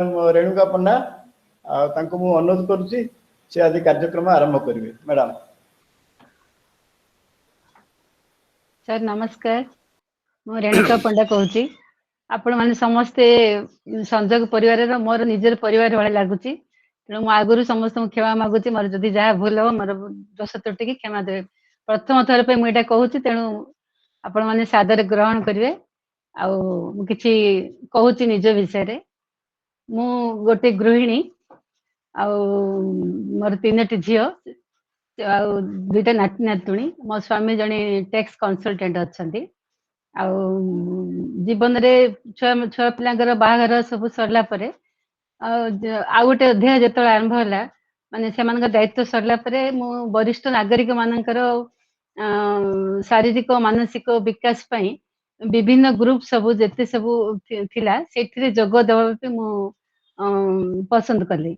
रेणुका पंडा मु अनुरोध करुच्ची से आज कार्यक्रम आरंभ करेंगे। मैडम सर नमस्कार, मु रेणुका पंडा कहूँ। आपण मैंने समस्ते संजोग परिवार मोर निजर परिवार भाई लगुच, तेणु मु आगुरी समस्त क्षमा मागुच, मोर जदि जहाँ भूल हम मोर दोष त्रुटि क्षमा देवे। प्रथम थर पे मुझे कहूँ, तेणु आपण मैंने सादर ग्रहण करेंगे। कि कहूँ निज विषय मु गोटे गृहिणी मोर 3टी झी दुईटा नाती नातुणी। मो स्वामी जने टैक्स कंसल्टेंट अच्छा जीवन में छुआ पिला बाहागर सब सरला आ गोटे अध्याय जो आरंभ है माने से दायित्व सरला मु वरिष्ठ नागरिक मानकर शारीरिक मानसिक विकास पई विभिन्न ग्रुप सब जेते सब थिला से जोग देवा मु पसंद कली।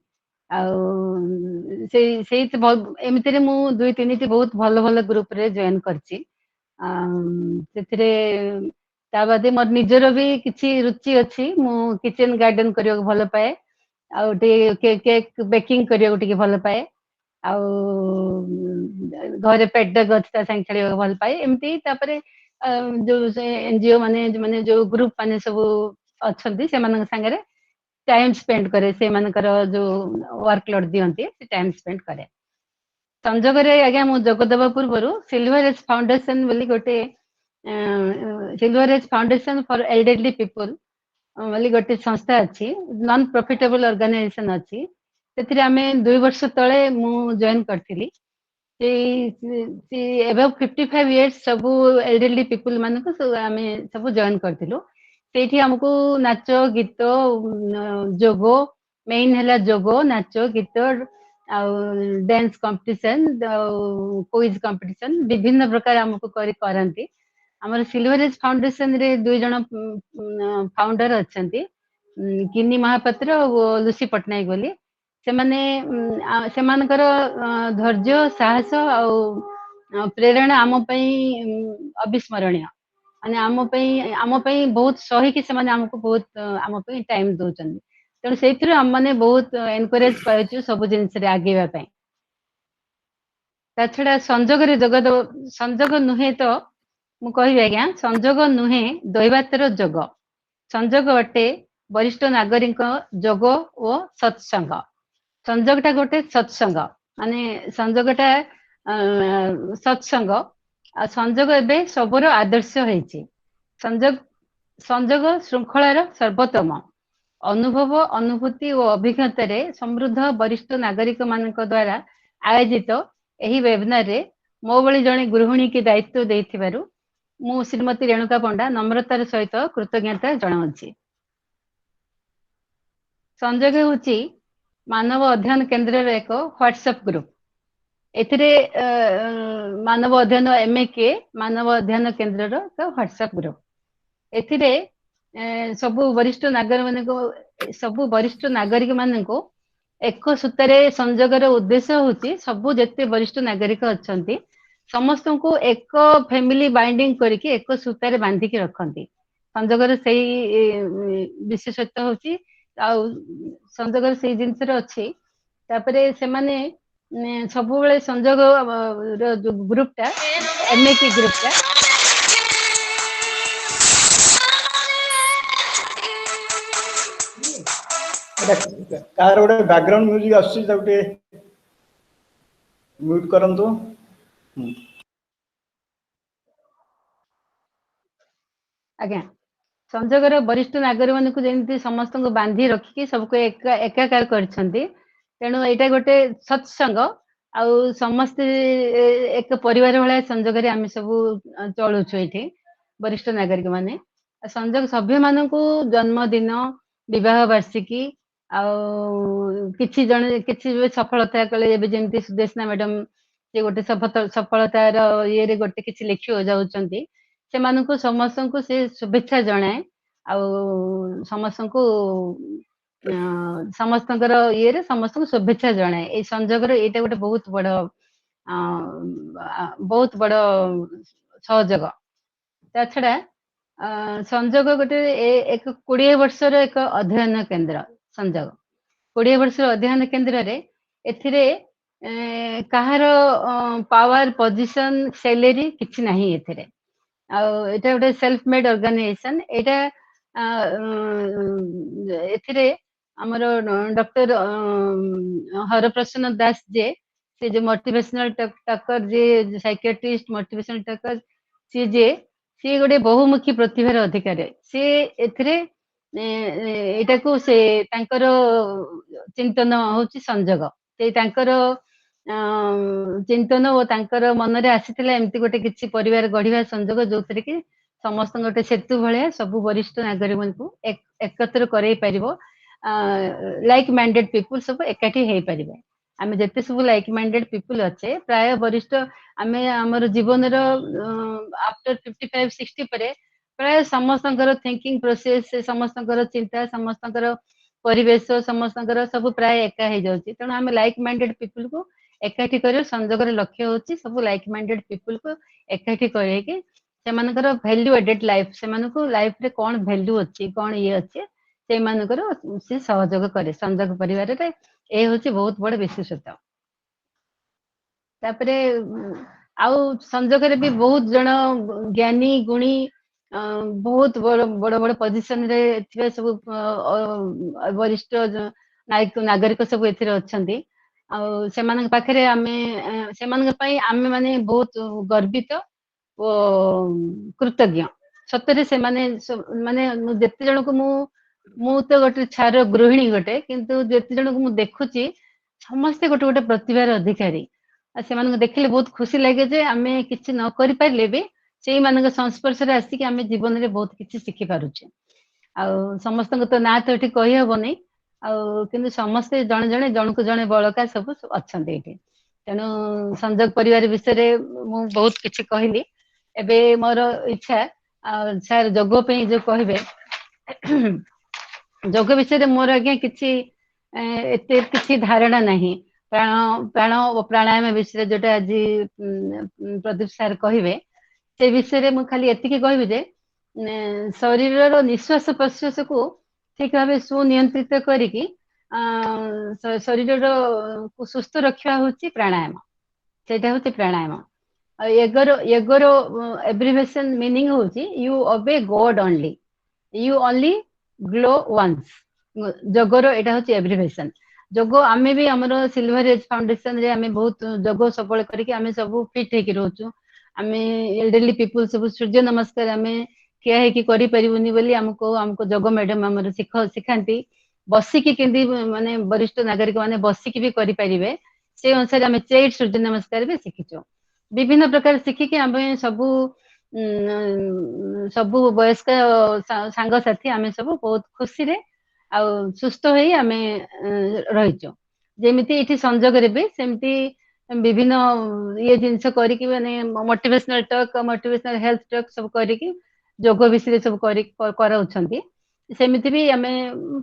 एमती मु 2-3टी बहुत भल भल ग्रुप रे जॉइन करची। बादे मोर निजर भी किसी रुचि अच्छी, मु किचन गार्डन करने को भल पाए, केक बेकिंग करने को भल पाए, घरे पेट डग अच्छी संग खेल भल पाए। एमती जो एनजीओ माने माने जो ग्रुप माने सब अच्छा से टाइम स्पेंड करे, से जो वर्कलोड दियंती से टाइम स्पेंड करे। संजोग आज्ञा मु जोगदेवा पूर्व सिल्वर एज फाउंडेशन बोली गोटे silver age foundation for elderly people बोली गोटे संस्था अच्छी, नॉन प्रॉफिटेबल ऑर्गेनाइजेशन अच्छी। से आमे 2 वर्ष तले मु जॉइन करथिली। एबव 55 इयर्स सब एल्डरली पीपल मानक आमे सब जॉइन करथिलु। सेठी हमको नाच गीत जोगो मेन है जोगो नाच गीत डांस कंपटीशन क्विज कंपटीशन विभिन्न प्रकार हमको करती। आमर सिल्वरेज फाउंडेशन रे 2 जन फाउंडर अच्छा किन्नी महापात्र और लुसी पटनायक बोली से माने धैर्य साहस और प्रेरणा आम अविस्मरणीय। माने आम बहुत सही कि से आमको बहुत आम टाइम दौरान तेणु से आम मैंने बहुत एनकरेज पाइचु सब जिन आगे छड़ा संजोग जोगद संजोग नुहे तो मु कहि आज्ञा संजोग नुहे दैवातर जोग। संजोग अटे वरिष्ठ नागरिक जोग और सत्संग। संजोगटा गोटे सत्संग माने संजोगटा सत्संग आ संजोग एबे सबरो आदर्श होइछि। संजोग संजोग श्रृंखलार सर्वोत्तम अनुभव अनुभूति और अभिज्ञता रे समृद्ध वरिष्ठ नागरिक मानक द्वारा आयोजित एही वेबिनार रे मो भली जणे गृहिणी के दायित्व देथिबारु मु श्रीमती रेणुका पंडा नम्रतार सहित कृतज्ञता जणाउछि। संजोग होछि मानव अध्ययन केंद्र रे एक व्हाट्सएप ग्रुप। एथिरे मानव अध्ययन एमएके मानव अध्ययन केंद्र रो एक व्हाट्सएप ग्रुप। एथिरे सबु वरिष्ठ नागरिक मानन को एक सूत्र संजोगर उद्देश्य होची सबु जेते वरिष्ठ नागरिक अछंती समस्त को एक फैमिली बाइंडिंग करके एक सूत्र बांधिकी रखती। संजोगर से विशेषत्व होची संजोगर से जिनस अच्छी तापरे से माने सब बेले संजोग जो ग्रुपटा एमएके ग्रुपटा कार गोटे बैकग्राउंड म्यूजिक आसी गोटे म्यूट करंतु। आज्ञा संजोगर वरिष्ठ नागरिक मान जमी समस्त बांधी रखिकी सबको एकाकार करछंती। तेणु एटा गोटे सत्संग आउ समस्ते एक परिवार भाया संजोग आम सब चलुछु। ये वरिष्ठ नागरिक माने संजोग सभ्य मान जन्मदिन विवाह वार्षिकी किछि जन किछि सफलता कले जमी सुदेशना मैडम से गोटे सफलतार ये गोटे किछि लिखि जाउछंती से मानकु समस्त को से शुभेच्छा जनाए समस्त को समस्त ये समस्त को शुभेच्छा जनाए। ये संजोग ये गोटे बहुत बड़ सहयोग। ता छड़ा संजोग गोटे एक 20 वर्षर एक अध्ययन केंद्र संजोग 20 वर्ष अध्ययन केन्द्र रे एथिरे काହାର पावर पोजिशन सैलरी किछि नाही एथिरे एटा गोटे सेल्फ मेड ऑर्गेनाइजेशन एटा एथिरे हमर डॉक्टर हरप्रसन्न दास जे से जो मोटिवेशनल टक्कर जे साइकियाट्रिस्ट मोटिवेशनल टक्कर सी गोटे बहुमुखी प्रतिभार अधिकारी सी एथिरे एटाको से तांकर चिंतन होची संजोग से तांकर चिंतन और तांकर मन रे आसीथिला एमती गोटे किछि परिवार गढ़िवा संजोग जोथरे कि समस्त गोटे सेतु भलिया सब वरिष्ठ नागरिक मानकु एकत्र करई परिबो लाइक माइंडेड पीपल सब एकाठी हेई परिबे आमे जते सब लाइक माइंडेड पीपल अच्छे प्राय वरिष्ठ आमे हमर जीवन रो आफ्टर 55-60 परे प्राय समस्तंकर थिंकिंग प्रोसेस समस्तंकर चिंता समस्तंकर परिवेश समस्तंकर सब प्राय एका हे जाउची तण आमे लाइक माइंडेड पीपल को एकाठी करियो संजोगर लक्ष्य होची सब लाइक माइंडेड पीपल को एकाठी करे कि सेमानकर वैल्यू एडेड लाइफ सेमानको लाइफ रे कोन वैल्यू अछि कोन ये अछि सेमानकर से सहयोग करे संजोग परिवार रे ए होची बहुत बड़ विशेषता तापरे आउ संजोग रे भी बहुत जण ज्ञानी गुणी बहुत बड़ बड़ बड़ पोजीशन रे थिबे सब वरिष्ठ नागरिक सब एथिरे अछंती सेमान पाखरे आमे सेमान पई आमे माने बहुत गर्वित ओ कृतज्ञ सतरे से माने जेते जण को मु तो गोटे छार गृहिणी गोटे किंतु जेते जण को मु देखुची समस्त गोटे गोटे प्रतिभार अधिकारी से मानको देखिले बहुत खुशी लागे जे आमे किछि न करि पारले भी सेई मानक संस्पर्श रे आसी कि आमे जीवन रे बहुत किछि सिखि पारुछे आ समस्त को तो ना तो एठी कहि हबोनी किंतु समस्त जण जणे जणको जणे बळका सब अछंती एठी तेणु संजोग परिवार विषय रे मु बहुत किछि कहली एबे मोर इच्छा सर जोग पे जो कहबे जोग विषय रे मोर आज्ञा किछि एते किछि धारणा नहीं प्राण प्राण और प्राणायाम विषय जोटा आज प्रदीप सर कहबे से विषय रे मु खाली एतिके कहबी जे शरीर रो निश्वास प्रश्वास को ठीक भाव सुनियंत्रित करिकी शरीर रो सुस्थ रखा होची प्राणायाम सेटा होची प्राणायाम एगरो एब्रिविएशन मीनिंग होची you obey God only you only glow once जगरो एटा होची एब्रिविएशन जोगो आमे भी हमरो सिल्वर एज फाउंडेशन रे आमे बहुत जोगो सबल करिके आमे सब फिट हेकि रहउछु आमे एल्डरली पीपल सब सूर्य नमस्कार आमे किया है कि करि परिबुनी बोली हमको जोगो मैडम हमर सिखांती बसिकी केंदी माने वरिष्ठ नागरिक माने बसिकी भी करि परिबे से अनुसार आमे चेट सूर्य नमस्कार भी सिखिचो विभिन्न प्रकार शिखिकी आमे सबु सबु वयस्क सांग साथी आमे सबु बहुत खुशी रे आ सुस्थ होई आमे रहिचो जेमिति इठी संजोग रे भी सेमिति विभिन्न ये जिंस करिकी माने motivational talk motivational health talk सब करिकी जोग विषय सब करि कराउछंती सेमिति भी आमे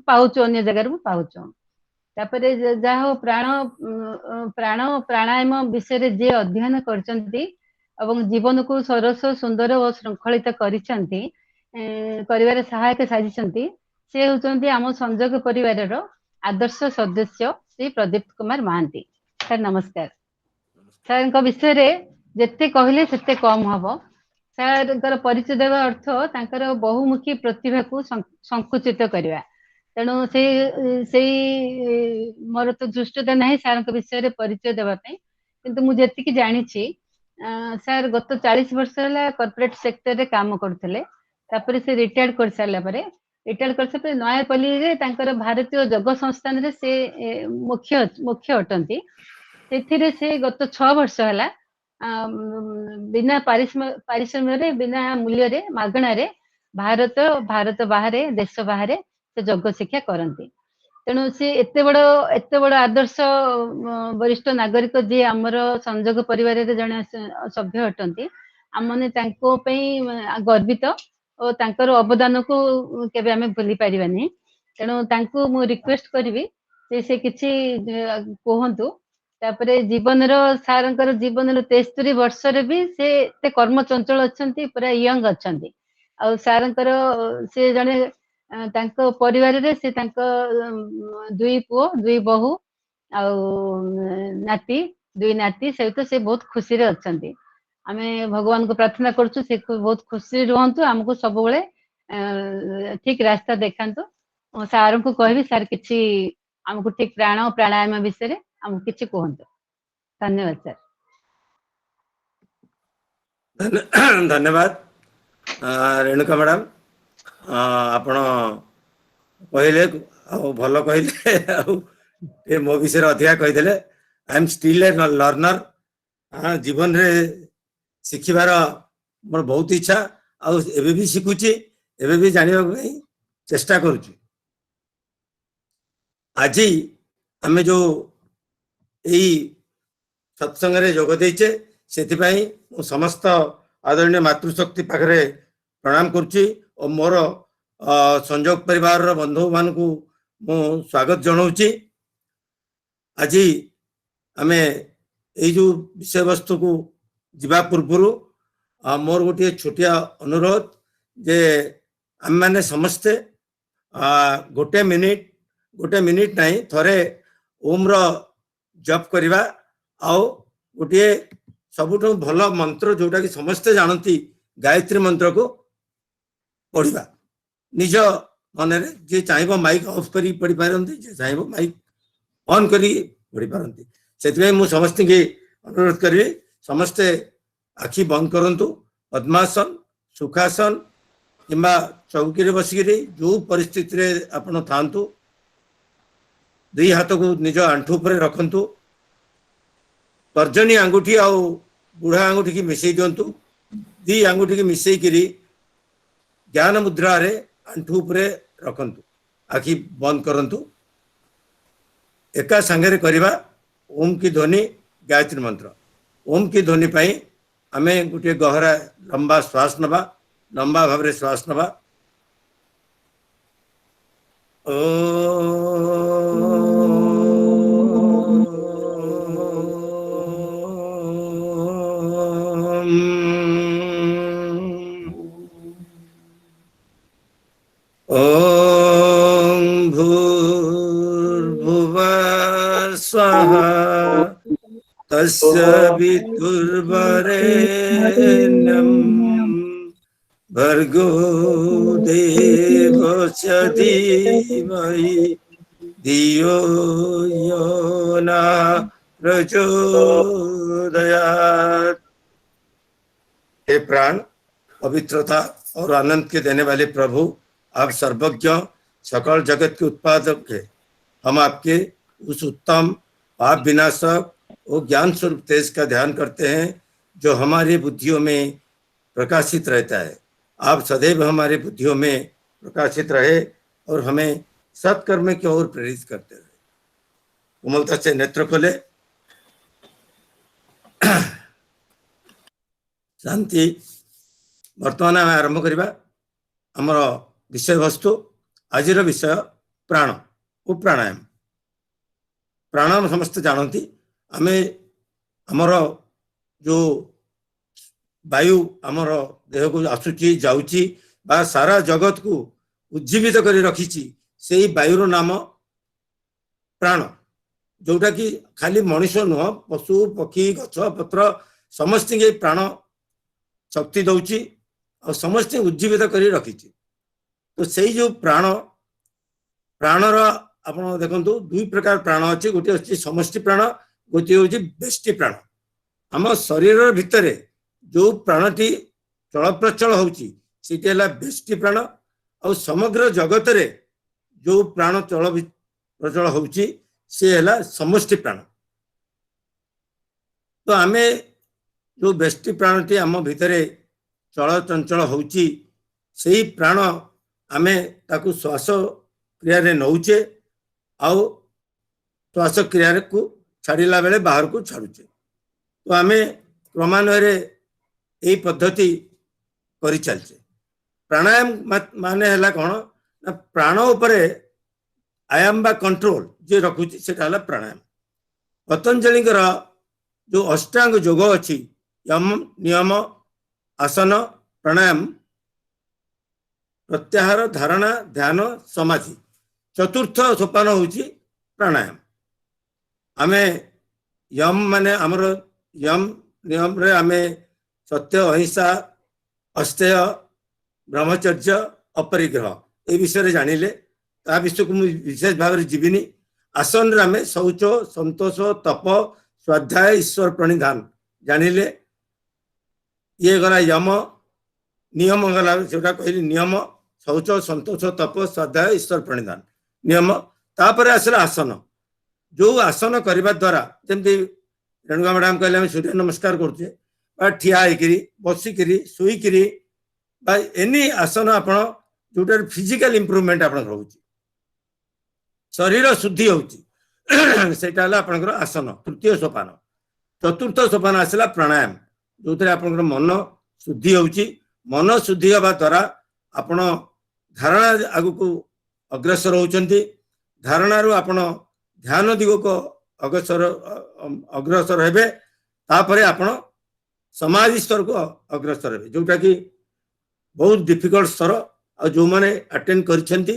पाउचो अन्य जगह रे पाउचो तापरे जा हो प्राण प्राणायाम विषय जे अध्ययन करचंती एवं जीवन को सरस सुंदर और श्रृंखलित करिसंती करिवार सहायक साजिसंती से होचंती आम संजोग परिवार रो आदर्श सदस्य श्री प्रदीप कुमार महांती सर नमस्कार सर को विषय रे जेते कहले सेते कम हबो सर परिचय देवा अर्थ तांकर बहुमुखी प्रतिभा को संकुचित करवा तेणु से मोर तो दृष्टता नहीं सर विषय रे परिचय देवा किंतु मु जेतिकी जानिछि सर गत 40 वर्ष है कॉर्पोरेट सेक्टर रे काम करथिले तापर से रिटायर्ड कर सारला परे रिटायर्ड कर सारे नयापल्ली रे तांकर भारतीय जोग संस्थान रे से मुख्य अटंती सेथिरे से गत 6 वर्ष है बिना पारिश्रमिक रे बिना मूल्य रे मागणा रे भारत बाहर देश बाहर से जोग शिक्षा करती तेणु सी एते बड़ आदर्श वरिष्ठ नागरिक जी आमर संजोग परिवार रे जने सभ्य अटंती आमने तांको पई गर्वित और तांकर अवदान को केबे हमें भूली परिबानी तेणु तांको मु रिक्वेस्ट करबी से किछि कहंतु तापरे जीवन रो सारंकर जीवन रो 73 वर्ष रे भी से कर्म चंचल अछंती पूरा यंग अछंती आ सारंकर से जने ତାଙ୍କ ପରିବାରରେ ସେ ତାଙ୍କ ଦୁଇ ପୁଅ ଦୁଇ ବୋହୂ ଆଉ ଦୁଇ ନାତି ସହିତ ସେ ବହୁତ ଖୁସିରେ ଅଛନ୍ତି। ଆମେ ଭଗବାନଙ୍କୁ ପ୍ରାର୍ଥନା କରୁଛୁ ସେ ବହୁତ ଖୁସିରେ ରୁହନ୍ତୁ, ଆମକୁ ସବୁବେଳେ ଠିକ ରାସ୍ତା ଦେଖାନ୍ତୁ। ସାର୍ଙ୍କୁ କହିବି ସାର୍ କିଛି ଆମକୁ ଠିକ ପ୍ରାଣାୟାମ ବିଷୟରେ ଆମକୁ କିଛି କୁହନ୍ତୁ। ଧନ୍ୟବାଦ ସାର୍। धन्यवाद रेणुका मैडम, आपण कहले भल कहले मो विषय अधिका कहीदे। I am still a learner. जीवन रे शिखिबार मोर बहुत इच्छा, आबे भी शिखुची, एबे भी जानिबा चेष्टा करूची। आज आमे जो यही सत्संग रे जोग देइचे सेथिपाई समस्त आदरणीय मातृशक्ति पाखरे प्रणाम करुची और मोर संयोग परिवार रो बंधु मान को मु स्वागत जनाऊची। आज आमे एई जो विषय वस्तु को जीवा पूर्व मोर गोटे छोटिया अनुरोध जे आम माने समस्ते गोटे मिनिट नहीं थरे ओम रो जप करिबा। आओ गोटे सबुठ भल मंत्र जोटा कि समस्ते जानती गायत्री मंत्र को पढ़ा निज मन रे। जे चाहिए माइक ऑफ करी पढ़ी पारती, जे चाहिए माइक ऑन करी पढ़ी पारती। से मुझे समस्त के अनुरोध करी समस्ते आखि बंद करंतु। पद्मासन, सुखासन किंबा चौकी रे बसिकी जो परिस्थिति रे आपण थांतु, दुई हाथ को निज आंठू पर रखंतु। तर्जनी आंगुठी आ बुढ़ा आंगुठी की मिसई दिंतु। दी आंगुठी की मिसई करी ज्ञान मुद्रा रे आंठू पर रखंतु। आखि बंद करंतु। एका संगे करिबा ओम की ध्वनि गायत्री मंत्र। ओम की ध्वनि पाई आमे गोटे गहरा लंबा श्वास नबा, लंबा भाव रे श्वास नबा। ओम भूर्भुवः स्वः तस्य विदुर्वरेण्यं भर्गो देवस्य धीमहि धियो यो न प्रचोदयात्। हे प्राण, पवित्रता और आनंद के देने वाले प्रभु, आप सर्वज्ञ, सकल जगत के उत्पादक है। हम आपके उस उत्तम पाप विनाशक और ज्ञान स्वरूप तेज का ध्यान करते हैं जो हमारी बुद्धियों में प्रकाशित रहता है। आप सदैव हमारे बुद्धियों में प्रकाशित रहे और हमें सत्कर्म की ओर प्रेरित करते रहे। कोमलता से नेत्र खोले। शांति। वर्तमान आम आरंभ करवा आमर विषय वस्तु। आज विषय प्राण और प्राणायाम। प्राणायाम समस्त जानती। आमे आमर जो वायु आमर देह को आसुची जाउची बा सारा जगत को उज्जीवित करी रखीची, से वायुर नाम प्राण। जोटा कि खाली मनुष्य नुह, पशु पक्षी गछ पत्र समस्त प्राण शक्ति दौची और समस्त उज्जीवित करी रखीची। तो से जो प्राणर आप देखो दुई प्रकार प्राण अच्छे। गोटे अच्छी समष्टि प्राण, गोटे हूँ व्यष्टि प्राण। आम शरीर भितर जो प्राणटी चल प्रचल होची सीटी है व्यष्टि प्राण। और समग्र जगत रे जो प्राण चल प्रचल होची से है समष्टि प्राण। तो आमे जो व्यष्टि प्राणटी आम भितर चल चंचल होची से प्राण आमे ताकू श्वास क्रिया रे नौचे आउ श्वास क्रिया को छाड़िला बेले बाहर को छाड़ुचे। तो आमे क्रमान्वय यही पद्धति करी चलचे। प्राणायाम माने है कौन ना प्राण उपरे आयाम बा कंट्रोल जे रखुची सेटा हला प्राणायाम। पतंजलि जो अष्टांग योग अच्छी यम नियम आसन प्राणायाम प्रत्याहार धारणा ध्यान समाधि चतुर्थ सोपान होची प्राणायाम। आमे यम माने हमर यम नियम रे आमे सत्य अहिंसा अस्तेय ब्रह्मचर्य अपरिग्रह ए विषय जानिले ता विषय को विशेष भाव में जीविनी। आसन रे आमे शौच संतोष तप स्वाध्याय ईश्वर प्रणिधान जानिले। ये गला यम नियम गला जोटा कहली नियम शौच संतोष तप स्वाध्याय ईश्वर प्रणिधान नियम। तापर आसला आसन जो आसन करने द्वारा जमती रेणुका मैडम कहले आम सूर्य नमस्कार करुचे ठिया होकरी बसिकी शुईकी एनी आसन आप जोटार फिजिकल इम्प्रूवमेंट आप शरीर शुद्धि होटा आपंकर आसन तृतीय सोपान। चतुर्थ सोपान आसला प्राणायाम जो थे आप मन शुद्धि होची। मन शुद्धि हवा द्वारा आपण धारणा आगु को अग्रसर होचंती। धारणा रू आपण ध्यान दिग को अग्रसर हेबे तापरे आपण समाधि स्तर को अग्रसर हेबे जोटा कि बहुत डिफिकल्ट स्तर। आ जो माने अटेंड करछंती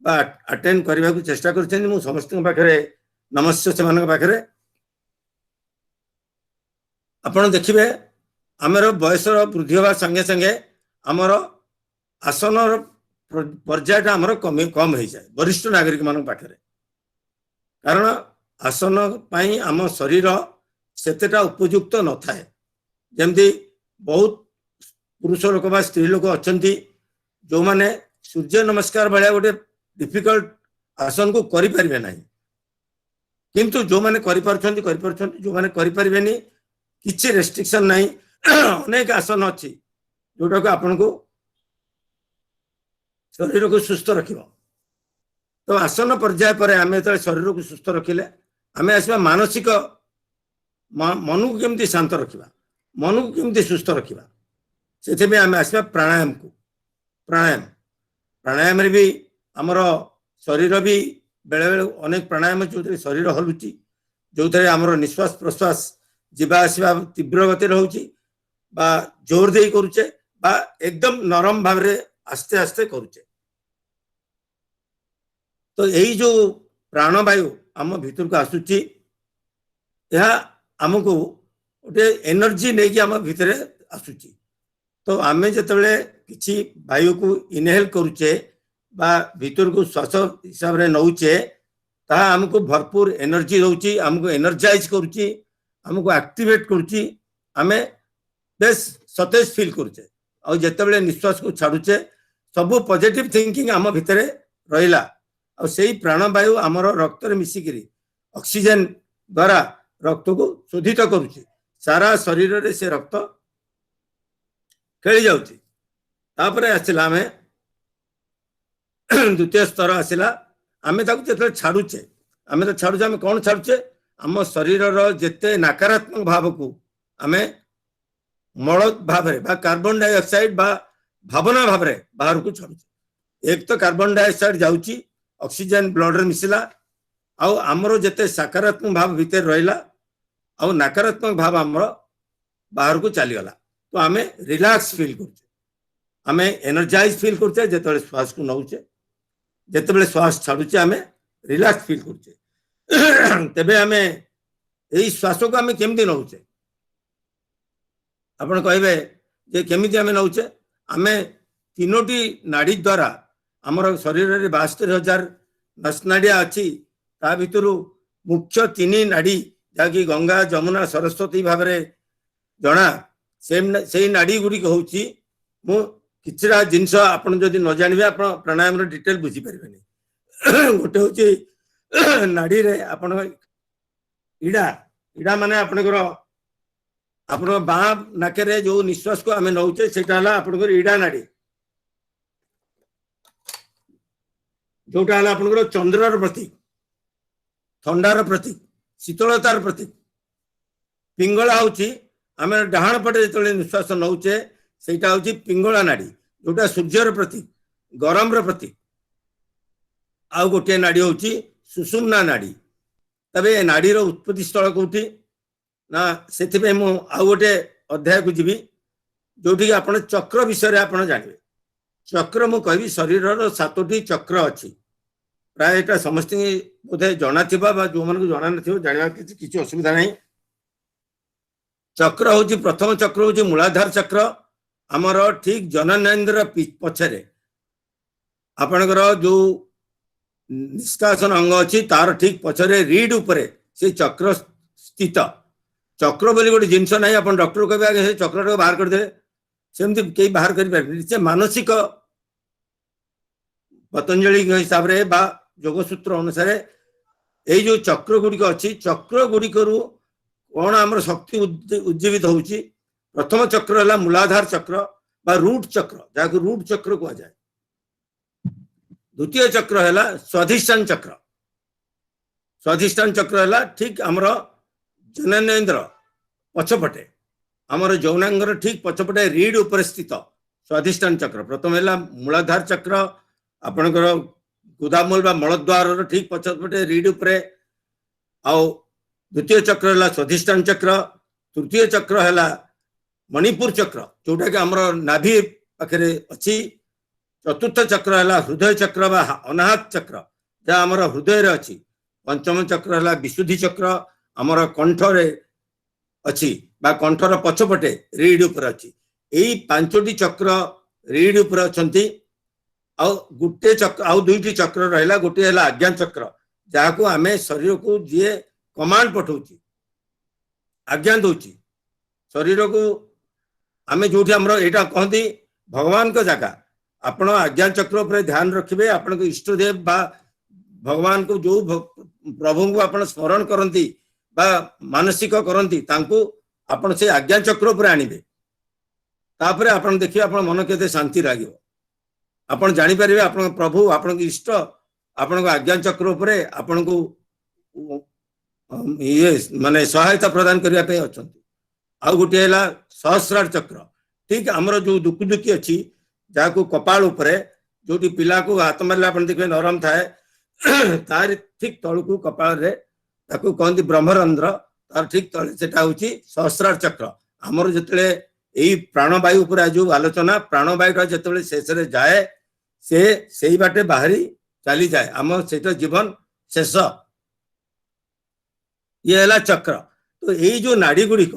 बा अटेंड करबा को चेष्टा करछंती मु समस्त पाखरे नमस्ते से मान पाखरे। आपण देखिबे आमर बयस वृद्धि होगा संगे संगे आमर आसन पर्यायटा आमर कम हो जाए वरिष्ठ नागरिक मान पाखरे। कारण आसन पाई आम शरीर सेतेटा उपयुक्त न थाए। जमती बहुत पुरुष लोक बा स्त्री लोक अच्छी जो माने सूर्य नमस्कार भाया गोटे डिफिकल्ट आसन को करि परिबे नाही किंतु जो माने करि पारछंती जो माने करि परिबेनी किछि रेस्ट्रिक्शन नाही। अनेक आसन अच्छी जोटा को आपन को शरीर को सुस्थ रखिबो। तो आसन पर्याय पर आमे तो शरीर को सुस्थ रखिले आमे आसबा मानसिक मन को केमती शांत रखिबा मन को केमती सुस्थ रखिबा सेथे में आमे आसबा प्राणायाम को। प्राणायाम रे भी हमर शरीर भी बेले बेले अनेक प्राणायाम जो शरीर हलुची जो थे हमर निश्वास प्रश्वास जीवा आसवा तीव्र गति रहउची बा जोर दे करूचे बा एकदम नरम भाव रे आस्ते आस्ते करूचे। तो यही जो प्राणवायु आम भीतर को आसुची यह आमको गोटे एनर्जी नहीं कि आम भितर आसुची। तो आमे जतबेले किछि वायु को इनहेल करूचे बा भीतर को श्वास हिसाब रे नउचे ता हमको भरपूर एनर्जी रहउची हमको एनर्जाइज करूची हमको एक्टिवेट करूची आमे बेस सतेज फील करूचे। और जतबेले निश्वास को छाड़ुचे सब पॉजिटिव थिंकिंग आम भितर रहिला और सही प्राणवायु आमर रक्त रे मिसिकिरी ऑक्सीजन द्वारा रक्त को शोधित करूची सारा शरीर रे से रक्त खेली जाउची। तापरे आसिला आमे द्वितीय स्तर आसिला आमे ताकू जतले छाड़ुचे आमे तो छाड़ुचे आमे कोन छाड़ुचे आम शरीर रो जेते नकारात्मक भाव को आमे मल भाव रे बा कार्बन डाइऑक्साइड बा भावना भाव रे बाहर को छाड़ुचे। एक तो कार्बन डाइऑक्साइड जाउची ऑक्सीजन ब्लड रे मिसिला आउ हमरो जेते सकारात्मक भाव भीतर रहिला आउ नकारात्मक भाव हमरो बाहर को चली गला। तो आमे रिलैक्स फील करछे आमे एनर्जाइज फील करछे जेतबेले श्वास को नउचे जेतबेले श्वास छाडुचे आमे रिलैक्स फील करछे। तबे आमे एई श्वास को आमे केमती नउचे आपण कहबे जे केमिति आमे नउचे आमे तीनोटी नाड़ी द्वारा हमर शरीर रे 72,000 नसनाड़िया अच्छी ता भितरु मुख्य तीन नाड़ी जाकि गंगा जमुना सरस्वती भाव रे जना से नाड़ी गुड़ी होची मु किछरा जिंस आपण जदि न जानिबे आपण प्राणायाम रो डिटेल बुझी परिबेनी। गोटे होची नाड़ी रे आपण इडा इडा माने आपनकर आपण बाँ नाके जो निश्वास को आमे नउचे सेटा हला आपनकर इडा नाड़ी जोटा हला आपनकर चंद्रर प्रतीक ठंडार प्रतीक शीतलतार प्रतीक। पिंगला होची आमे डाहाण पटे जतले निश्वास नउचे सेटा होची पिंगला नाड़ी जोटा सूर्यर प्रतीक गरम र प्रतीक। आउ गोटे नाड़ी होची सुषुम्ना नाड़ी। तबे नाड़ी रो उत्पत्ति स्थल कोठी ना सेथिबे मु आउ गोटे अध्याय को जीवी जोठी आपण चक्र विषय रे आपण जानिबे। चक्र मु कहबी शरीर 7टी चक्र अच्छी प्राय एटा समस्त बोधे जना जो मन जना न जाना किसी असुविधा नहीं। चक्र हूँ प्रथम चक्र हूँ मूलाधार चक्र आमर ठीक जननेन्द्र पछरे आपणकर जो निष्कासन अंग अच्छी तार ठीक पछरे रीड उपरे से चक्र स्थित चक्र बोली गोटे जिनस ना आप डॉक्टर कहे आगे चक्र बाहर करदे सेमती कई बाहर कर मानसिक पतंजलि हिसाब से योगसूत्र अनुसार ये जो चक्र गुड़िक अच्छी चक्र गुड़िक कौन आम शक्ति उज्जीवित होउची प्रथम चक्र है मूलाधार चक्र बा रूट चक्र जहाँ रूट चक्र कह जाए। द्वितीय चक्र है स्वाधिष्ठान चक्र स्वाधिष्ठान चक्र है ठीक आमर जननेन्द्र पछपटे आमर यौनांगर ठीक पछपटे रीड उपर स्थित स्वाधिष्ठान चक्र प्रथम है मूलाधार चक्र आपणकर गुदामूल बा मलद्वार ठीक पछपटे रीड उपरे आउ द्वितीय चक्र है स्वाधिष्ठान चक्र तृतीय चक्र है मणिपुर चक्र जोटा कि आमर नाभि पाखे अच्छी चतुर्थ चक्र है हृदय चक्र बा अनाहत चक्र जहाँ आमर हृदय रे अच्छी पंचम चक्र है विशुद्धि चक्र आमर कंठरे अच्छी बा कंठर पछपटे रीड उपर अच्छी यही 5टी चक्र रीड उपर अच्छी गोटे चक्र आउ 2टी चक्र रहा गोटे है आज्ञा चक्र जहाँ को आम शरीर को जी कमांड पठाऊँ आज्ञा दौची शरीर को आम जो यहाँ कहती भगवान का जगह आपण आज्ञा चक्र पर ध्यान रखिए आपण इष्ट देव बा भगवान को जो प्रभु को आपण स्मरण करती बा मानसिक करती आपण से आज्ञा चक्र पर आनिबे तापर आपण देखिए आपण मन केते शांति लागिव आपण जानि परिबे आपण प्रभु आपण इष्ट आपण आज्ञा चक्र पर आपण को ये माने सहायता प्रदान करने पे अच्छी आउ गोटे है सहस्रार चक्र ठीक आमर जो दुखु दुखी अच्छी जहाँ को कपाल उपरे जो पिला को हाथ मारे आप देखिए नरम थाए तार ठीक तल को कपाल रे ताकू कहती ब्रह्मरंध्र तार ठीक तले सेटा होची सहस्रार चक्र आमर जिते यही प्राणवायु उपर जो आलोचना प्राणवायुटा जिते शेष जाए से बाटे बाहरी चली जाए आम से जीवन शेष ये है चक्र। तो यही जो नाड़ी गुड़िक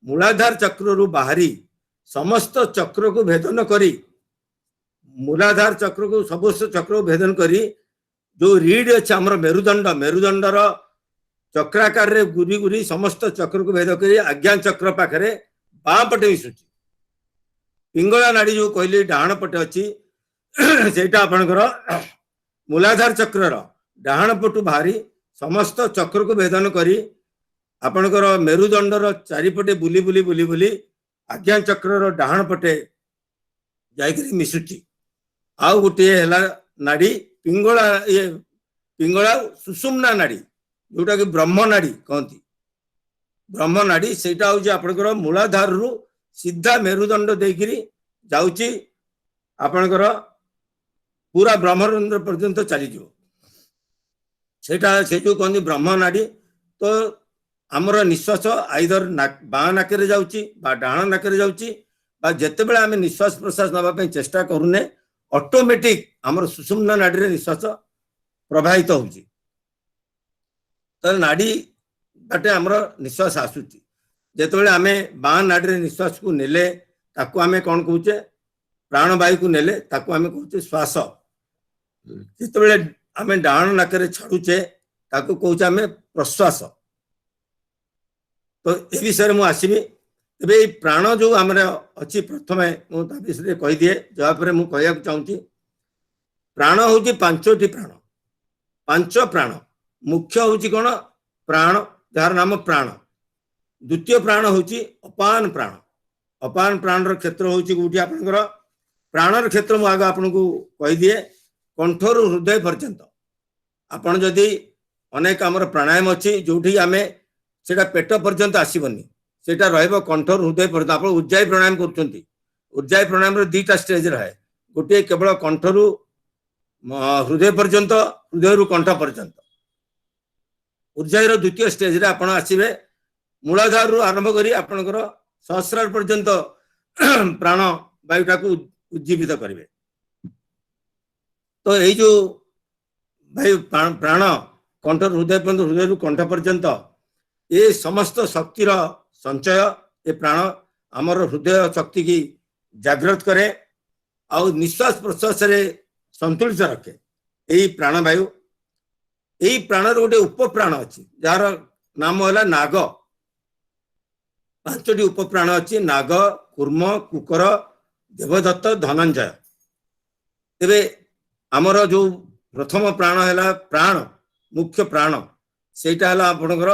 मूलाधार चक्र रु बाहरी समस्त चक्र को भेदन करी मूलाधार चक्र को समस्त चक्र को भेदन करी जो रीड अच्छे आमर मेरुदंड मेरुदंडर चक्राकार रे गुरी गुरी समस्त चक्र को भेद करी आज्ञा चक्र पाखे बाँ पटे मिशुची पिंगला नाड़ी जो कहली डाहाण पटे अच्छी सेटा आपणकर मूलाधार चक्र डाहाण पटु बाहरी समस्त चक्र को भेदन करी आपणकर मेरुदंडर चारिपटे बुली बुली बुली बुली आज्ञा चक्र डाहाण पटे जाइकरी मिशुची आउ गोटे है नाड़ी पिंगला ये पिंगला सुषुम्ना नाड़ी जोटा कि ब्रह्म नाड़ी कहती ब्रह्म नाड़ी सेटा हूँ आपणकर मूलाधार रु सीधा मेरुदंड देकरी जाउची आपणकर पूरा ब्रह्मरंध्र पर्यंत चली सेटा से जो कहते ब्रह्म नाड़ी तो आमर निश्वास आइदर बाँ नाके जाउची बा डाहाण नाके जाउची बा जेते बेले आमे निश्वास प्रश्वास नबा पई चेष्टा करूने ऑटोमेटिक आमर सुषुम्ना नाड़ी रे निश्वास प्रवाहित होउची तो नाड़ी बाटे आमर निश्वास आसुची जेते बेले आमे बाँ नाड़ी रे निश्वास को नेले ताकू आमे कोन कहूचे प्राणवायु को नेले ताकू आमे कहूचे श्वास जेते बेले आमे डाहाण नाके छाड़ुचे ताकू कहूचे आमे प्रश्वास। तो ये विषय में आसबि तेरे प्राण जो आम अच्छी प्रथम मुझे कहीदिए जवाब मुझे कहना चाहूँगी प्राण हूँ 5टी प्राण 5 प्राण मुख्य हूँ कौन प्राण जार नाम प्राण द्वितीय प्राण हूँ अपान प्राण क्षेत्र हूँ गोटे आपंकर प्राणर क्षेत्र मुझे आगे आपन को कहीदिए कंठर हृदय पर्यंत आपड़ जदि अनेक आमर प्राणायाम अच्छी जो आम सेटा पेट पर्यंत आसबनी सेटा कंठर हृदय पर्यंत आप उज्जाई प्राणायाम कर उज्जाई प्राणायाम 2टा स्टेज रहे गोटे केवल कंठर हृदय पर्यंत हृदय रु कंठ पर्यंत उज्जाईर द्वितीय स्टेज रे आपण आसीबे मूलाधार रु आरंभ करी आपनकर सहस्रार पर्यंत प्राण वायुटा को उज्जीवित करेंगे तो यही जो भाई प्राण कंठ हृदय पर्यंत हृदय कंठ पर्यंत ये समस्त शक्तिर संचय ये प्राण आमर हृदय शक्ति की जागृत करे और निश्वास प्रश्वास रे संतुलित रखे यही प्राणवायु यही प्राणर गोटे उपप्राण अच्छी जार नाम है नाग 5टी उपप्राण अच्छी नाग कूर्म कुकर देवदत्त धनंजय तेरे आमर जो प्रथम प्राण है प्राण मुख्य प्राण सेटा है आपणकर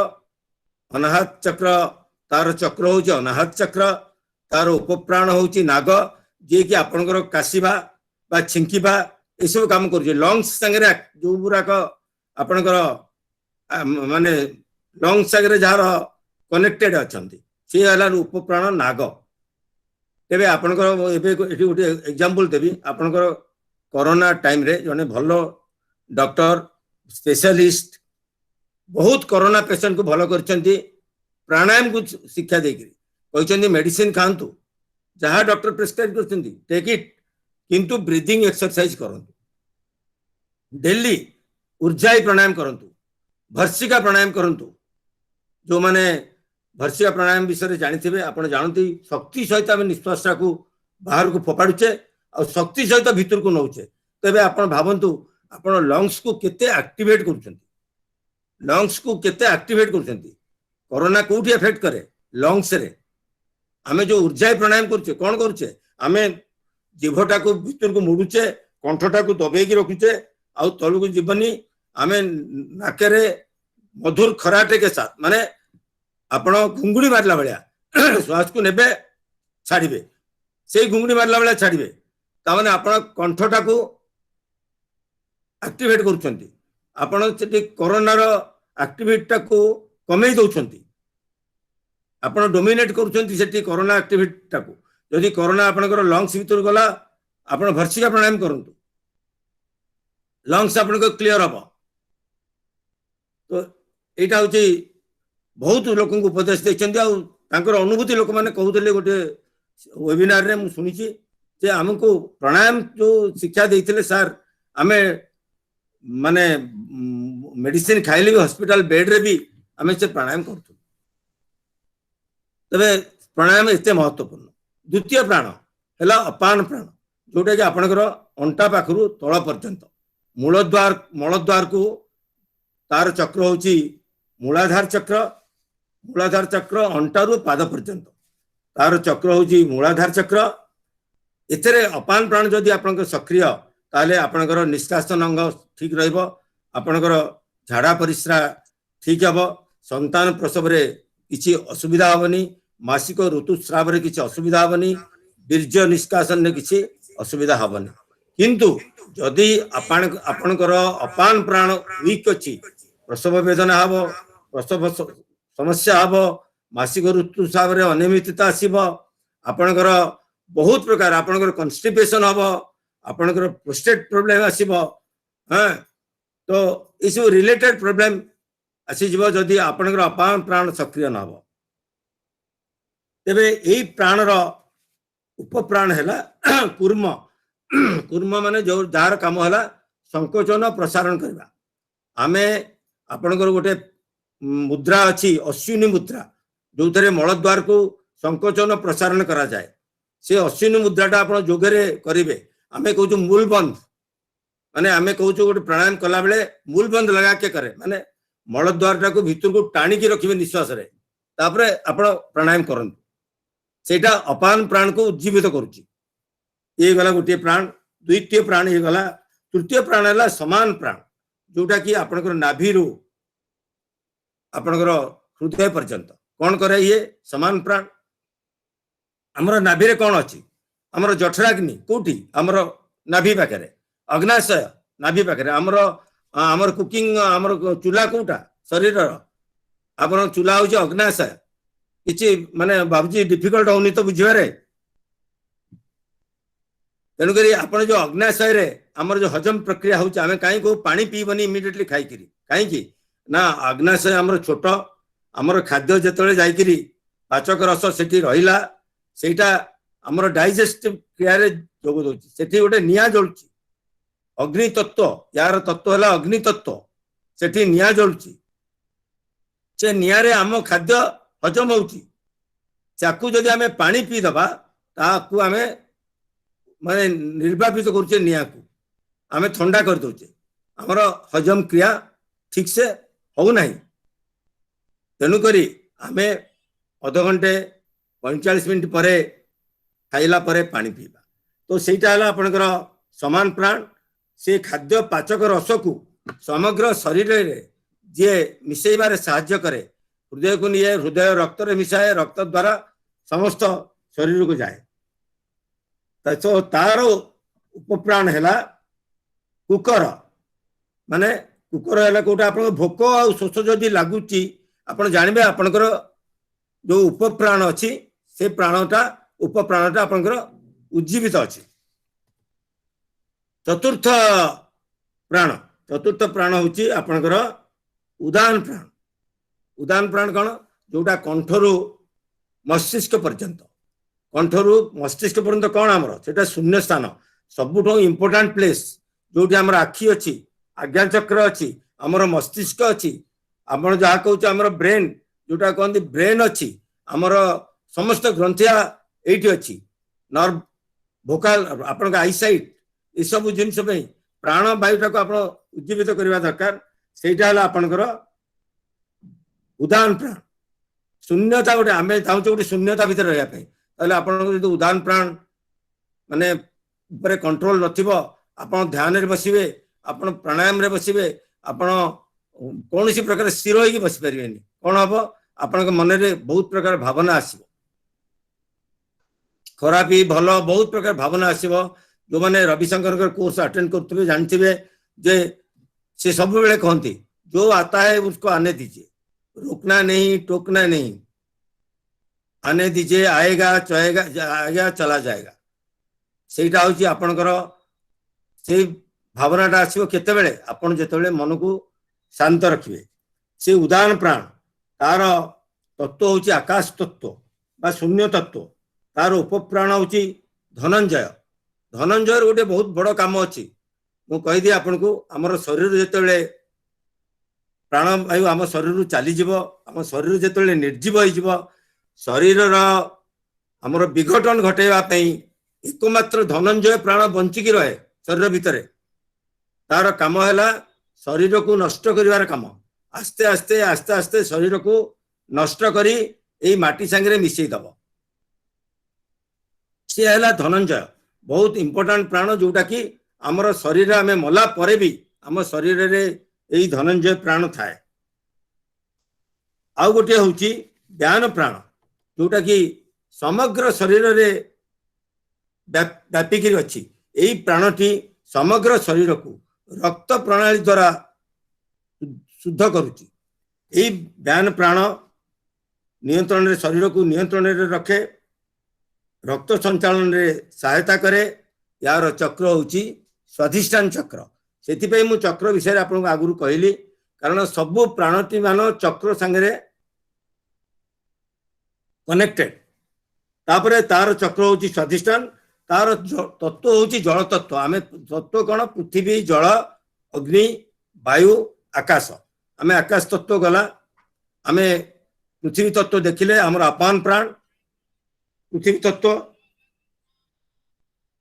अनाहत चक्र तार चक्र हूँ अनाहत चक्र तार उपप्राण हूँ नाग जी कि आपणकर काशिबा बा छिंकिबा ये सब काम कर लंग्स संगे जो गुराक आपणकर माने लंग्स संगे जार कनेक्टेड अच्छा सी है उपप्राण नाग तेरे आपणकर गोटे एग्जांपल देवी आपणकर कोरोना टाइम रे जने भल डॉक्टर स्पेशलिस्ट बहुत कोरोना पेशेंट को भल कर प्राणायाम को शिक्षा देकर मेडिसिन खातु जहाँ डॉक्टर प्रेस्क्राइब कर टेक इट किंतु ब्रीदिंग एक्सरसाइज करंतु डेली ऊर्जाई प्राणायाम करंतु भर्सिका प्राणायाम करंतु जो माने भर्सिका प्राणायाम विषय जानी आप जानती शक्ति सहित आम निश्वास को बाहर को फोपाड़ुचे और शक्ति सहित भीतर को नौचे तेरे आप भावतु आप लंग्स को केते एक्टिवेट कर लंग्स को केते एक्टिवेट कर कोरोना कोठी एफेक्ट करे लंग्स रे आमे जो ऊर्जा प्राणायाम करछे कौन करछे आमे जीभटा को भीतर को मुड़ुचे कंठटा को दबेकी रखुचे आउ तलु को जीवनी आमे नाकेरे मधुर खराटे के साथ माने आपण घुंगुड़ी मारला भलिया श्वास को नेबे छाड़िबे से घुंगुड़ी मारला भलिया छाड़िबे तामाने आपण कंठटा को एक्टिवेट करूछंती आपण सेठी कोरोना रो एक्टिविटी को कमेई दउछंती आपण डोमिनेट करूछंती सेठी कोरोना एक्टिविटी को यदि कोरोना आपनकर लंग्स भीतर गला आपण भर्सिका प्राणायाम करंतु लंग्स आपनकर क्लियर हबो तो एटा होची बहुत लोक को उपदेश देछंती आ तांकर अनुभूति लोक माने कहउतले गोटे वेबिनार रे मु सुनिची जे हमको प्राणायाम जो शिक्षा देइथिले सर आमे माने मेडिसिन खाइले भी हॉस्पिटल बेड रे भी आमे से प्राणायाम करथु तबे प्राणायाम एते महत्वपूर्ण द्वितीय प्राण है अपान प्राण जोटा कि आपणकर अंटा पाखरु तल पर्यंत मूलद्वार को तार चक्र होची मूलाधार चक्र अंटारू पाद पर्यंत तार चक्र होची मूलाधार चक्र एथरे अपान प्राण जदि आपणकर सक्रिय ताले आपणकर निष्कासन अंग ठीक रहइबो आपणकर झाड़ा परिश्रा ठीक हबो संतान प्रसव रे किछि असुविधा हबनी मासिक ऋतुस्राव रे किछि असुविधा हबनी बीर्ज निष्कासन ने किछि असुविधा हबनी किंतु जदि आपणकर अपान प्राण वीक अछि प्रसव वेदना हबो प्रसव समस्या हबो मासिक ऋतुस्राव रे अनियमितता आसीबो आपणकर बहुत प्रकार आपणकर कन्स्टिपेशन हबो आपणकर प्रोस्टेट प्रॉब्लम आसीबो हां तो इस रिलेटेड प्रॉब्लम आसी जीव जदि आपणकर अपान प्राण सक्रिय न हबो तेबे एई प्राणर उपप्राण है कूर्म कूर्म माने जो जार काम है संकोचन प्रसारण करवा आमे आपणकर गोटे मुद्रा अच्छी अश्विनी मुद्रा जो थे मलद्वार को संकोचन प्रसारण करा जाए से अश्विनी मुद्राटा आप जोगरे करेंगे आमे कहूँ मूल बंद माने आमे कहूँ गोटे प्राणायाम कला बेले मूल बंद लगा के करे माने मलद्वार को भीतर को टाणिकी रखिए निश्वास रे तापरे आप प्राणायाम करंतु सेटा अपान प्राण को उज्जीवित करुच्ची ये गला गोटे प्राण द्वितीय प्राण ये गला तृतीय प्राण है समान प्राण जोटा कि आपणकर नाभिरू आपणकर हृदय पर्यंत कौन करे ये समान प्राण आमर नाभि रे कौन अच्छी आमर जठराग्नि कोठी आमर नाभि पाखे अग्नाशय नाभि पाखे आमर आमर कुकिंग आमर चूल्हा कोटा शरीर आपन चूल्हा हूँ अग्नाशय किसी माने बाबूजी डिफिकल्ट होनी तो बुझे तेणुक आप जो अग्नाशय रे आमर जो हजम प्रक्रिया होची आमे काई को पानी पीबनी इमिडिएटली खाई करी काई ना अग्नाशय आमर छोट आमर खाद्य जेतले जाई करी पाचक रस सेठी रहिला सेटा आमर डाइजेस्टिव क्रिया रे जोग दोची सेठी गोटे निया जळुची अग्नि तत्व यार तत्व है अग्नि तत्व सेठी निया जलुची से नियारे आम खाद्य हजम होची चाकू जदि आमे पानी पी दबा ताकू आमे माने निर्वापित करूचे निया को आमे ठंडा कर दोचे हमर हजम क्रिया ठीक से हो नहीं तेणु करी आमे अध घंटे 45 मिनट पर खाइला परे पानी पीवा तो सेटा हला आपनकर समान प्राण से खाद्य पाचक रस को समग्र शरीर रे जे मिसेबार साहाय्य करे हृदय को निये हृदय रक्त रे मिसाए रक्त द्वारा समस्त शरीर को जाए तो तार उपप्राण है कुकर माने कुकर है कोटा आप भोक और शोष जदि लगुच आप जानवे आपणकर जो उपप्राण अच्छी से प्राणटा उपप्राणटा आपणकर उज्जीवित अच्छी चतुर्थ प्राण हूँ आपणकर उदान प्राण कौन जोटा कंठरू मस्तिष्क पर्यंत कंठरू मस्तिष्क पर्यंत कौन आमर से शून्य स्थान सबुठ इंपोर्टाट प्लेस जो आमर आखि अच्छी आज्ञा चक्र अच्छी आमर मस्तिष्क अच्छी आप जहाँ कहते आमर ब्रेन जोटा कहते ब्रेन अच्छी आमर समस्त ग्रंथिया ये अच्छी नर्व भोकाल आपण आईसाइट ये सब जिनस प्राण वायुटा को आप उज्जीवित करने दरकार सेटा आपणकर उदान प्राण शून्यता गोटे आम चाहूँ गोटे शून्यता भितर रहा आप उदान प्राण माने कंट्रोल न ध्यान रे बसिबे आप प्राणायाम रे बसिबे आप कौन सी प्रकार स्थिर होगी बस पारे कौन हम आपण मन में बहुत प्रकार भावना आसो खराब ही भल बहुत प्रकार भावना आसो जो मैंने रविशंकर कोर्स अटेंड करते जानते जे से सब बेले कहती जो आता है उसको आने दीजिए रुकना नहीं टोकना नहीं आने दीजिए आएगा आएगा चला जाएगा सेटा हूँ आपणकर से भावनाटा आसो केतेबेले आपण जेतेबेले मन को शांत रखिए से उदान प्राण तार तत्व हूँ आकाश तत्व बा शून्य तत्व तार उपप्राण हूँ धनंजय धनंजय गोटे बहुत बड़ काम अच्छी मु कहीदी आपन को आमर शरीर जेतेबेले प्राण वायु आम शरीर चलीज आम शरीर जेतेबेले निर्जीव हो शरीर आमर विघटन घटेवाई एकमात्र धनंजय प्राण बंचिकी रहे शरीर भितर तार काम है शरीर को नष्ट करिवार काम आस्ते आस्ते आस्ते आस्ते शरीर को नष्ट करी एई माटी संगे मिसई दब सी है धनंजय बहुत इंपोर्टाट प्राण जोटा कि आमर शरीर आम मला परे भी आम शरीर रे यही धनंजय प्राण थाए आउ गोटे हूँ व्यान प्राण जोटा कि समग्र शरीर रे व्यापिकी अच्छी यही प्राणटी समग्र शरीर को रक्त प्रणाली द्वारा शुद्ध करुच्ची यही व्यान प्राण नियंत्रण शरीर को नियंत्रण रखे रक्त संचालन रे सहायता करे यार चक्र हूँ स्वाधिष्ठान चक्र से मु चक्र विषय आपको आगुरी कहली कारण सबु प्राणटी मान चक्र सांगे कनेक्टेड तापर तार चक्र हूँ स्वाधिष्ठान तार तत्व हूँ जल तत्व आम तत्व कौन पृथ्वी जल अग्नि वायु आकाश आम आकाश तत्व गला आम पृथ्वी तत्व देखिले आमर अपान प्राण पृथ्वी तत्व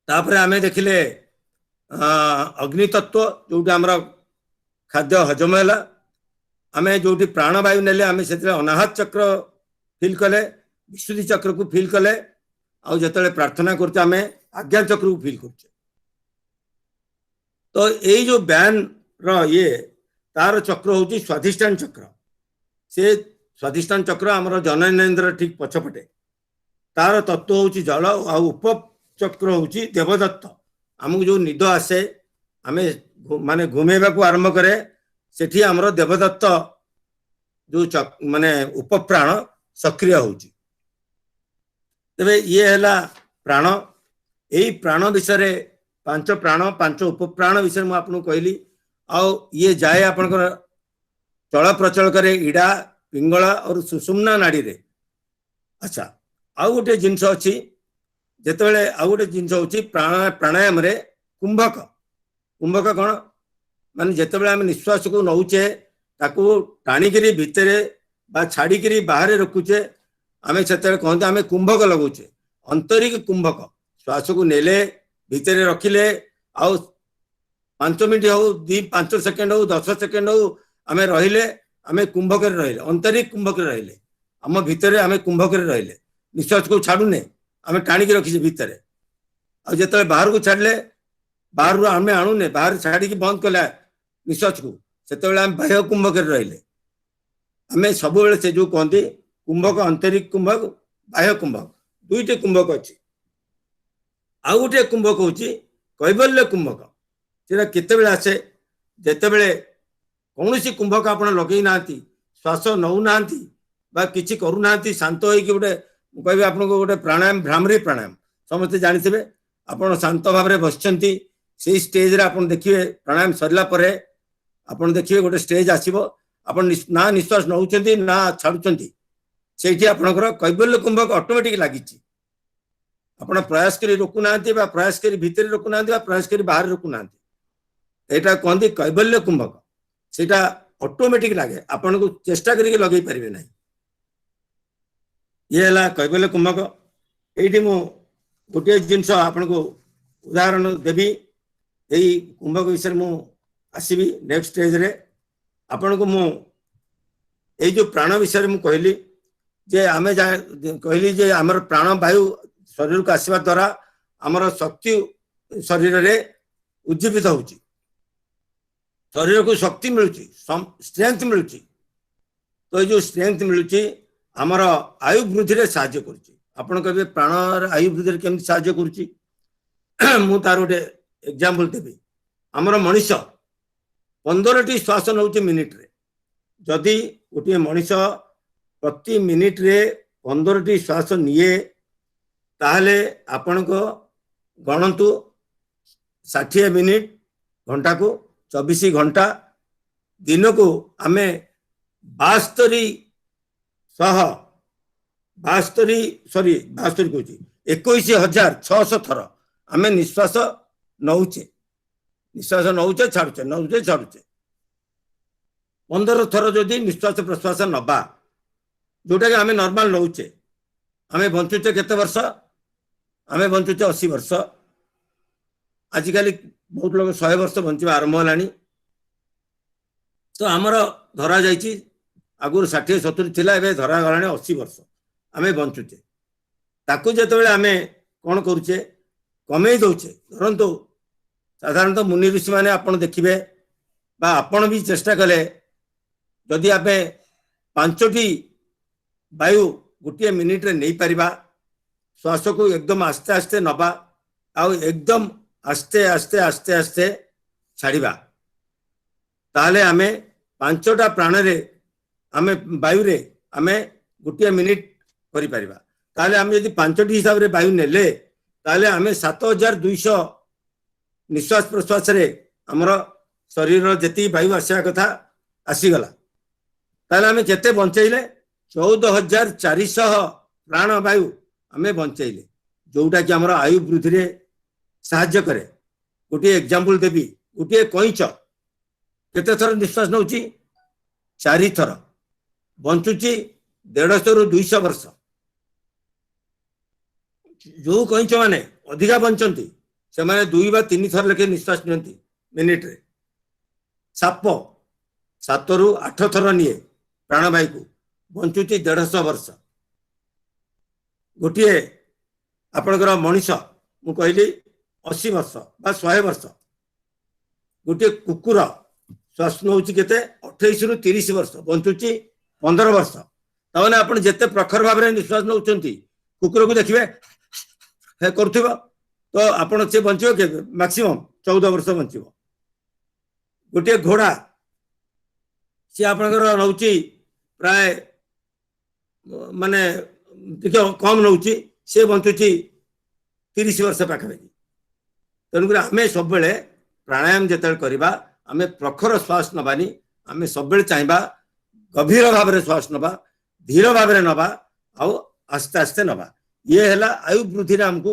तापर आम देखिले अग्नि तत्व जोटी आमर खाद्य हजम है आम जो प्राण वायु नेले आम से अनाहत चक्र फिल कले विशुद्धि चक्र को फिल कले आउ जो प्रार्थना करते आम आज्ञा चक्र को फिल कर तो यही जो ब्यान ये तार चक्र हूँ स्वाधिष्ठान चक्र से स्वाधिष्ठान चक्र आमर जननेन्द्र ठीक पछपटे तार तत्व हूँ जल आ उप चक्र हूँ देवदत्त आमको जो निद आसे आम माने घुमेबा को आरंभ करे सेठी आमर देवदत्त जो माने उपप्राण सक्रिय होची तबे ये हैला प्राण यही प्राण विषय पांच प्राण पांच उपप्राण विषय मु आपन कहली आ ये जाए आपनकर चल प्रचल करे इड़ा पिंगला और सुषुम्ना नाड़ी रे अच्छा आउ गोटे जिनस अच्छी जिते आउ गोटे जिनस हूँ प्राणायाम रे कुंभक कुंभक कौन माने जितेबाला आम निश्वास को नौचे ताकू टाणिकी भितर बा छाड़ी बाहर रखुचे आम से कहते आम कुंभक लगौचे अंतरिक कुंभक श्वास को नेले भितर रखिले आउ 5 मिनट हो 5 सेकेंड हो 10 सेकेंड हो आम रहिले आम कुंभक रहिले अंतरिक कुंभक रहिले आम भितर आम कुंभक रहिले निश्वास को छाड़ूने आम टाणिकी रखीचे भितर आते बाहर को छाड़ले बाहर आम आणुने बाहर छाड़ी बंद कला निश्वास को से आम बाह्य कुंभक रहिले आम सब से जो कहते कुंभक अंतरिक कुंभक बाह्य कुंभक दुईटे कुंभक अच्छी आउ गोटे कुंभक हूँ कैबल्य कुंभक से केत आसे जिते बड़े कौन सी कुंभक आप लगे ना श्वास नौ ना कि करूना शांत हो गोटे कह आपको गोटे प्राणायाम भ्रामरी प्राणायाम समस्ते जानते आप शांत भाव बसचंती से स्टेज रे आप देखिए प्राणायाम सरला परे आप देखिए गोटे स्टेज आसो आप ना निश्वास नौ ना छाड़ुंट से आपंकर कैबल्य कुंभक ऑटोमेटिक लगी आप प्रयास कर रोकुना प्रयास कर भितर रोकुना प्रयास कर बाहर रोकुना यहाँ कहते कैबल्य कुंभक से ऑटोमेटिक लगे आपन को चेष्टा करके लगे पारे ना ये है कैबल्य कुंभक ये गोटे जिनस आपन को उदाहरण देवी यही कुंभक विषय मु आसबि नेक्स्ट स्टेज रे आपन को मु ये जो प्राण विषय मु कहली जे आमे कहली जे आमर प्राण वायु शरीर को आसवा द्वारा आमर शक्ति शरीर रे उज्जीवित होची शरीर को शक्ति मिलुची स्ट्रेंथ मिलुची तो ये जो स्ट्रेंथ मिलुची आमर आयु वृद्धि रे सहायता करुची आपण कहबे प्राण आयु वृद्धि रे केमति सहायता करुची मु तार गोटे एग्जांपल देबी आमर मनीष 15टी श्वास नौची मिनिट रे जदि गोटे मनीष प्रति मिनिट रे 15टी श्वास निये ताहले आपण को गणतु 60 मिनिट घंटा को 24 घंटा दिन को आमे 72 कहूँ 21,600 थर आमे निश्वास नौचे छाड़ुचे 15 थर जदि निश्वास प्रश्वास नबा जोटा कि आमे नॉर्मल नौचे आमे बंचुचे केते वर्ष आमे बंचुचे 80 वर्ष आजिकल बहुत लोग 100 वर्ष बंचवा आरंभ है तो आमर धरा जाइए आगुरी 60-70 थिला एबे धरा गलाने 80 वर्ष आमे बंचुचे ताकू जेतेबेले आमे कोन करूचे कमेई दउचे धरंतु साधारणतः मुनि ऋषि माने आपण देखिबे बा आपण भी चेष्टा कले जदि आपे 5टी वायु गोटे मिनिट रे नहीं पारिबा श्वास को एकदम आस्ते आस्ते नबा आउ एकदम आस्ते आस्ते आस्ते आस्ते छाड़िबा ताहले आमे 5टा प्राण रे आमे वायु रे आमे गोटे मिनिट करि पारिबा ताहले आमे यदि 5टी हिसाब रे वायु नेले ताहले आमे 7200 निश्वास प्रश्वास रे हमर शरीर जति वायु आसिया कथा आसीगला ताहले आमे केते बंचैले 14,400 प्राण वायु आमे बंचैले जोटा कि हमर आयु वृद्धि रे साहाय्य करे गोटे एग्जांपल देबी गोटे कईच केते थर निश्वास नौची 4 थर बंचुची 150 रु 200 वर्ष जो कईच माने अधिका बंचंती से माने 2 बा 3 थर लेके निश्वास नियंती मिनिट रे साप 7 रु 8 थर निये प्राणवायु को बंचुची 150 वर्ष गोटे आपणकर मनीष मु कहली 80 वर्ष बा 100 वर्ष गोटे कुकुर श्वास नौची केते 28 रु 30 वर्ष बंचुची 15 वर्ष ताने आपण जेते प्रखर भाव रे निश्वास नौचंती कुकुर को देखिबे हे करथिबो तो आपण से बंचिबो के मैक्सिमम 14 वर्ष बंचिबो गोटे घोड़ा से आपणकर नौची प्राय माने देखियो कम नौची से बंचुची 30 वर्ष पाखापाखि तेणुक आम सब प्राणायाम जो करवा आम प्रखर श्वास नबानी आम सब चाहिए गभीर भाव में श्वास नवा धीर भाव में नवा आउ आस्ते आस्ते नवा ये है आयु वृद्धि आमको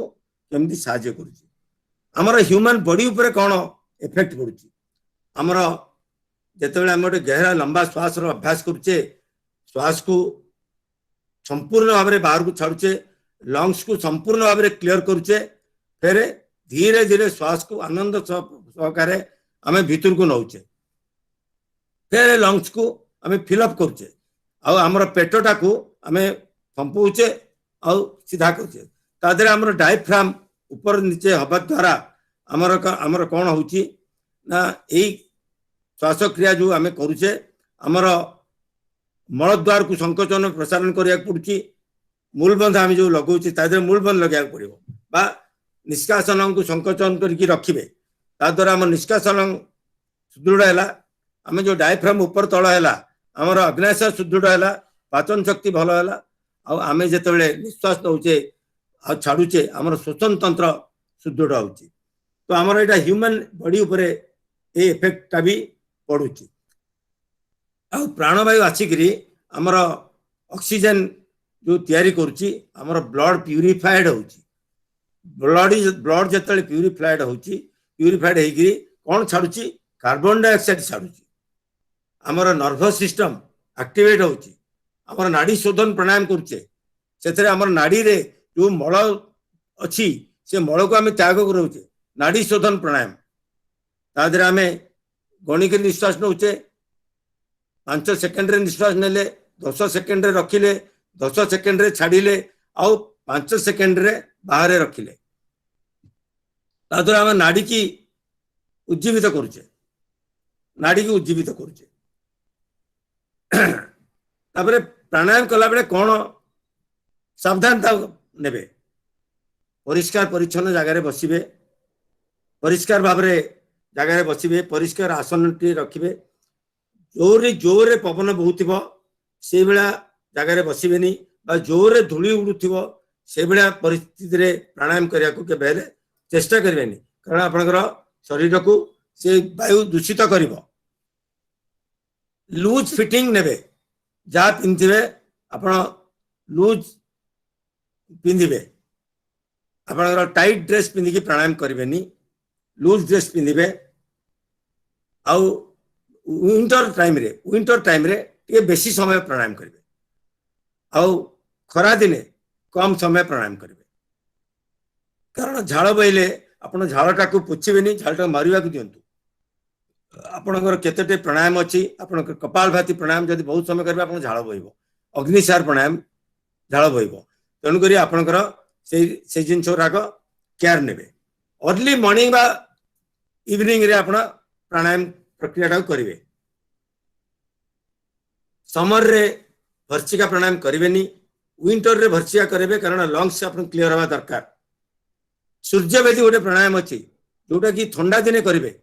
केमती साहाय्य करुच्ची आमर ह्यूमन बॉडी उपरे कौन इफेक्ट पड़ुची आमर जिते आम गोटे गहरा लंबा श्वास अभ्यास करुचे श्वास को संपूर्ण भाव में बाहर को छाड़ुचे लंग्स को संपूर्ण भाव में क्लियर करुचे फिर धीरे धीरे श्वास को आनंद सहकार आम भीतर को नौचे फिर लंग्स को आम फिलअप करुचे आमर पेटटा को आम फंपौचे आ सीधा करुचे तादरे आमर डायफ्राम ऊपर नीचे हवा द्वारा आमर कौन होची ना यही श्वासक्रिया जो आम करुचे आमर मलद्वार को संकोचन प्रसारण करिया पड़ुची मूलबंध आम जो लगौचे तादरे मूलबंध लगे पड़ो बा निष्कासन को संकोचन करके रखिए ताद्वारा आम निष्कासन सुदृढ़ है आम जो डायफ्राम ऊपर तल है आमर अग्नाशय सुदृढ़ है पाचन शक्ति भल है आम जो निश्वास नौचे आ छाड़ुचे आमर श्वसन तंत्र सुदृढ़ हो तो आमर यहाँ ह्यूमन बॉडी उपर ये इफेक्टा भी पड़ुची आ प्राणवायु आसिकी आमर ऑक्सीजन जो तैयारी करुची आमर ब्लड प्यूरिफाइड होची ब्लड जिते प्यूरिफाइड होची प्यूरिफाइड होगी कौन छाड़ुची कार्बन डाइऑक्साइड छाड़ुची आमर नर्भस सिस्टम एक्टिवेट होची आमर नाड़ी शोधन प्राणायाम करुचे से आमर नाड़ी रे जो मल अच्छी से मल को आम त्याग करोचे नाड़ी शोधन प्राणायाम तादे आम गणिक निश्वास नौचे 5 सेकेंड रे निश्वास नेले 10 सेकेंड रे रखिले 10 सेकेंड रे छाड़िले आउ 5 सेकेंड रे बाहर रखिले ताद्वारा आम नाड़ी की उज्जीवित करुचे नाड़ी की उज्जीवित करुचे तापरे प्राणायाम कला बेले कौन सावधानता नेबे परिष्कार परिच्छन्न जगार बसबे परिष्कार भाव जगार बसबे परिष्कार आसन टी रखिबे जोरे जोरे पवन बहुथिबो से बेला जगार बसबेनी बा जोरे धूली उड़ुथिबो से बेला परिस्थिति रे प्राणायाम करिया को के बेले चेष्टा करबेनी कारण आपनकर शरीर को से वायु दूषित करिवो लूज फिटिंग नेबे जा पिंधिबे आपण लूज पिंधिबे आपनकर टाइट ड्रेस पिंधिकी प्राणायाम करबेनी लूज ड्रेस पिंधिबे आउ विंटर टाइम रे टे बेसी समय प्राणायाम करेंगे आउ खरा दिने कम समय प्राणायाम करेंगे कारण झाड़ बहले आपण झाड़टा को पोछिबेनी झाड़टा मारिया को दिंतु आपणकर केते प्राणायाम अच्छी आपण कपालभाति प्राणायाम जब बहुत समय करेंगे आप झाड़ बहब अग्निसार प्राणायाम झाड़ बहब तेणुक आपणकर से जिन गुराक केयर ने अर्ली मॉर्निंग बा इवनिंग रे आपण प्राणायाम प्रक्रिया करेंगे समर रे भर्चिका प्राणायाम करेंगे विंटर रे भर्चिका करेंगे कारण लंग्स आप क्लीयर हवा दरकार सूर्यवेदी गोटे प्राणायाम अच्छी जोटा कि ठंडा दिने करेंगे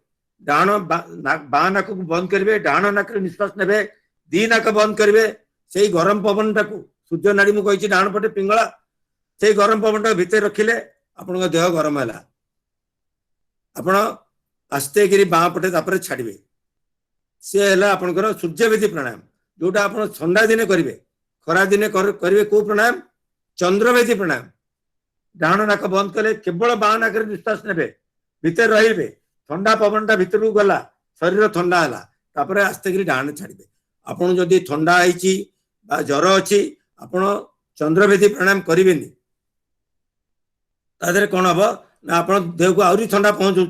डाण बा नाक को बंद करेंगे डाण नाक निश्वास ने दी नाक बंद करेंगे से गरम पवन टाक सूर्य नाड़ी मुझे डाण पटे पिंगला से गरम पवन टाक भितर रखिले आपण देह गरम है आपण आस्ते गिरी बाँ पटे तापर छाड़े सी है आपंकर सूर्यवेदी प्राणायाम जोटा आप ठंडा दिने करेंगे खरा दिने करेंगे कौ प्राणायाम चंद्रवेदी प्राणायाम डाण नाक बंद कले केवल बाँ नाक निश्वास ने भितर रे ठंडा पवनटा भितर को गला शरीर ठंडा है आस्ते गिरी डाण छाड़े आपन जदि ठंडा है जर अच्छी आपण चंद्रवेदी प्राणायाम करेंगे तादे कौन हम ना आप देह को आहरी ठंडा पहुंचाऊँ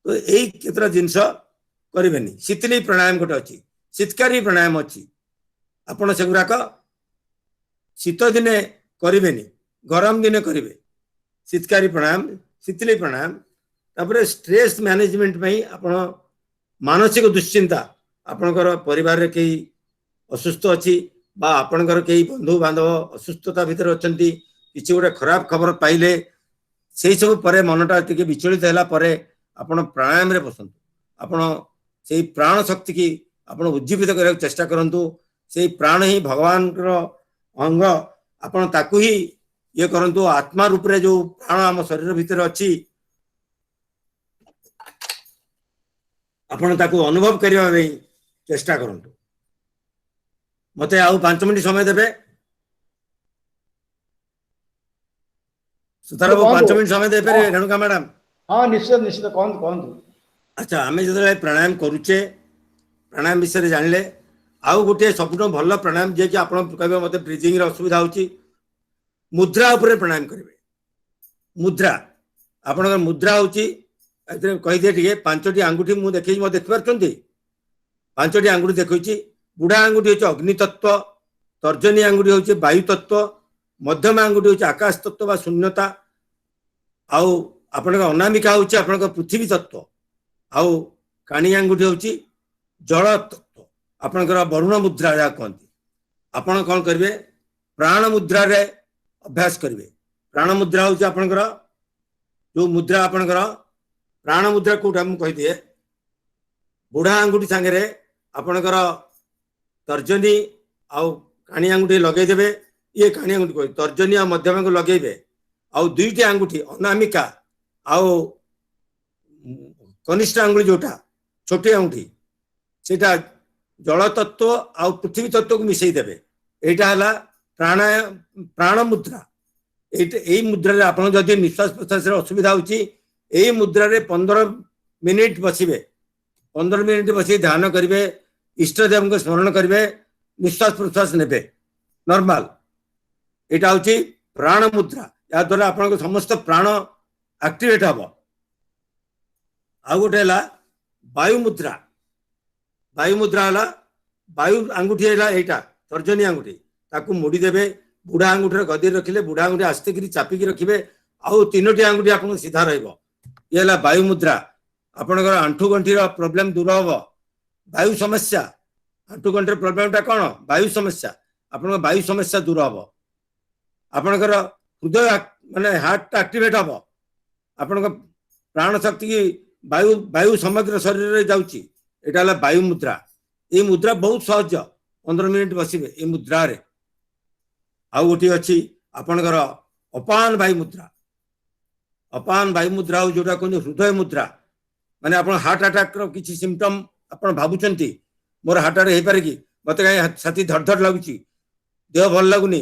तो यही केतरा जिनस करेंगे शीतली प्राणायाम गोटे अच्छी शीतकारी प्राणायाम अच्छी आपण से गुराक शीत दिने करेंगे गरम दिने करेंगे शीतकारी प्राणायाम शीतली प्राणायाम तापर स्ट्रेस मैनेजमेंट में आपण मानसिक दुश्चिंता आपणकर परिवार रे कई असुस्थ अच्छी बा आपणकर कई बंधु बांधव असुस्थता भितर अच्छा किसी गोटे खराब खबर पाइले से सब परे मनटा टिके विचलित है आपण प्राणायाम रे बसंतु आपण से प्राण शक्ति की आपण उज्जीवित करने चेष्टा करंतु से प्राण ही भगवान अंग आपण ताकू ही ये करंतु आत्मा रूप रे जो प्राण आम शरीर भितर अच्छी आपण ताकू अनुभव करने चेष्टा करंतु मते आउ 5 मिनिट समय देबे सुतार 5 मिनिट समय दे पे रेणुका मैडम हाँ निश्चित निश्चित कौन अच्छा आम जो प्राणायाम करुचे प्राणायाम विषय जानले आउ गोटे सब भल प्राणायाम जे कि आप कहे मत ब्रिजिंग असुविधा होची मुद्रा उपरे प्राणायाम करेंगे मुद्रा आपन मुद्रा होची कहीदे टे 5टी आंगुठी मुझे देखे देखिपार 5टी आंगुठी देखी बुढ़ा आंगुठी हूँ अग्नि तत्व तर्जनी आंगुठी हूँ वायु तत्व मध्यम आंगुठी हूँ आकाश तत्व बा शून्यता आउ आपण अनामिका हूँ आपण पृथ्वी तत्व आउ काणी आंगुठी हूँ जल तत्व आपणकर वरुण मुद्रा जहाँ कहते आपण कौन करेंगे प्राण मुद्रा रे अभ्यास करेंगे प्राण मुद्रा हूँ आपणकर जो मुद्रा आपणकर प्राण मुद्रा कौटा मुझे कहीदिए बुढ़ा आंगुठी सांगे आपणकर तर्जनी आउ काणी आंगुठी लगेदेवे ये काणी आंगुठी कह तर्जनी आ मध्यम को लगेबे आउ 2टी आंगुठी अनामिका आउ कनिष्ठ आंगुठी जोटा छोटी आंगुठी सेटा जल तत्व आउ पृथ्वी तत्व को मिसई देबे एटा हला प्राणायाम प्राण मुद्रा यही मुद्रा रे आपण जदि निश्वास प्रश्वास असुविधा होची यही मुद्रा रे 15 मिनिट बसिबे 15 मिनिट बसी ध्यान करेंगे इष्टदेव को स्मरण करेंगे निश्वास प्रश्वास ने नॉर्मल यहाँ हूँ प्राण मुद्रा या द्वारा आप समस्त प्राण एक्टिवेट हम आ गोटे वायु मुद्रा है वायु आंगुठी है यहाँ तर्जनी आंगुठी ताकू मोड़ीदेवे बुढ़ा आंगुठी गदी रखिले बुढ़ा आंगुठी आस्ते करी चापिकी रखिए आउ 3टी आंगुठी आप सीधा रही वायु मुद्रा आपणकर आंठू गंठी प्रोब्लेम दूर हम वायु समस्या आंठू गंठी प्रोब्लेम कौन वायु समस्या आप वायु समस्या दूर हम आपणकर हृदय माने हार्ट एक्टिवेट हम आपण प्राण शक्ति की वायु वायु समग्र शरीर में जाऊँगी यहाँ वायु मुद्रा ये मुद्रा बहुत सहज 15 मिनिट बसबे ये मुद्रा रे आउ गोटे अच्छी आपणकर अपान वायु मुद्रा हो जोटा कहते हृदय मुद्रा माने आप हार्ट अटैक किसी सिम्पटम आप भावुंट मोर हार्ट अटैक हो पारे कि मत कहीं छाती धड़ धड़ लगुच देह भल लगुनि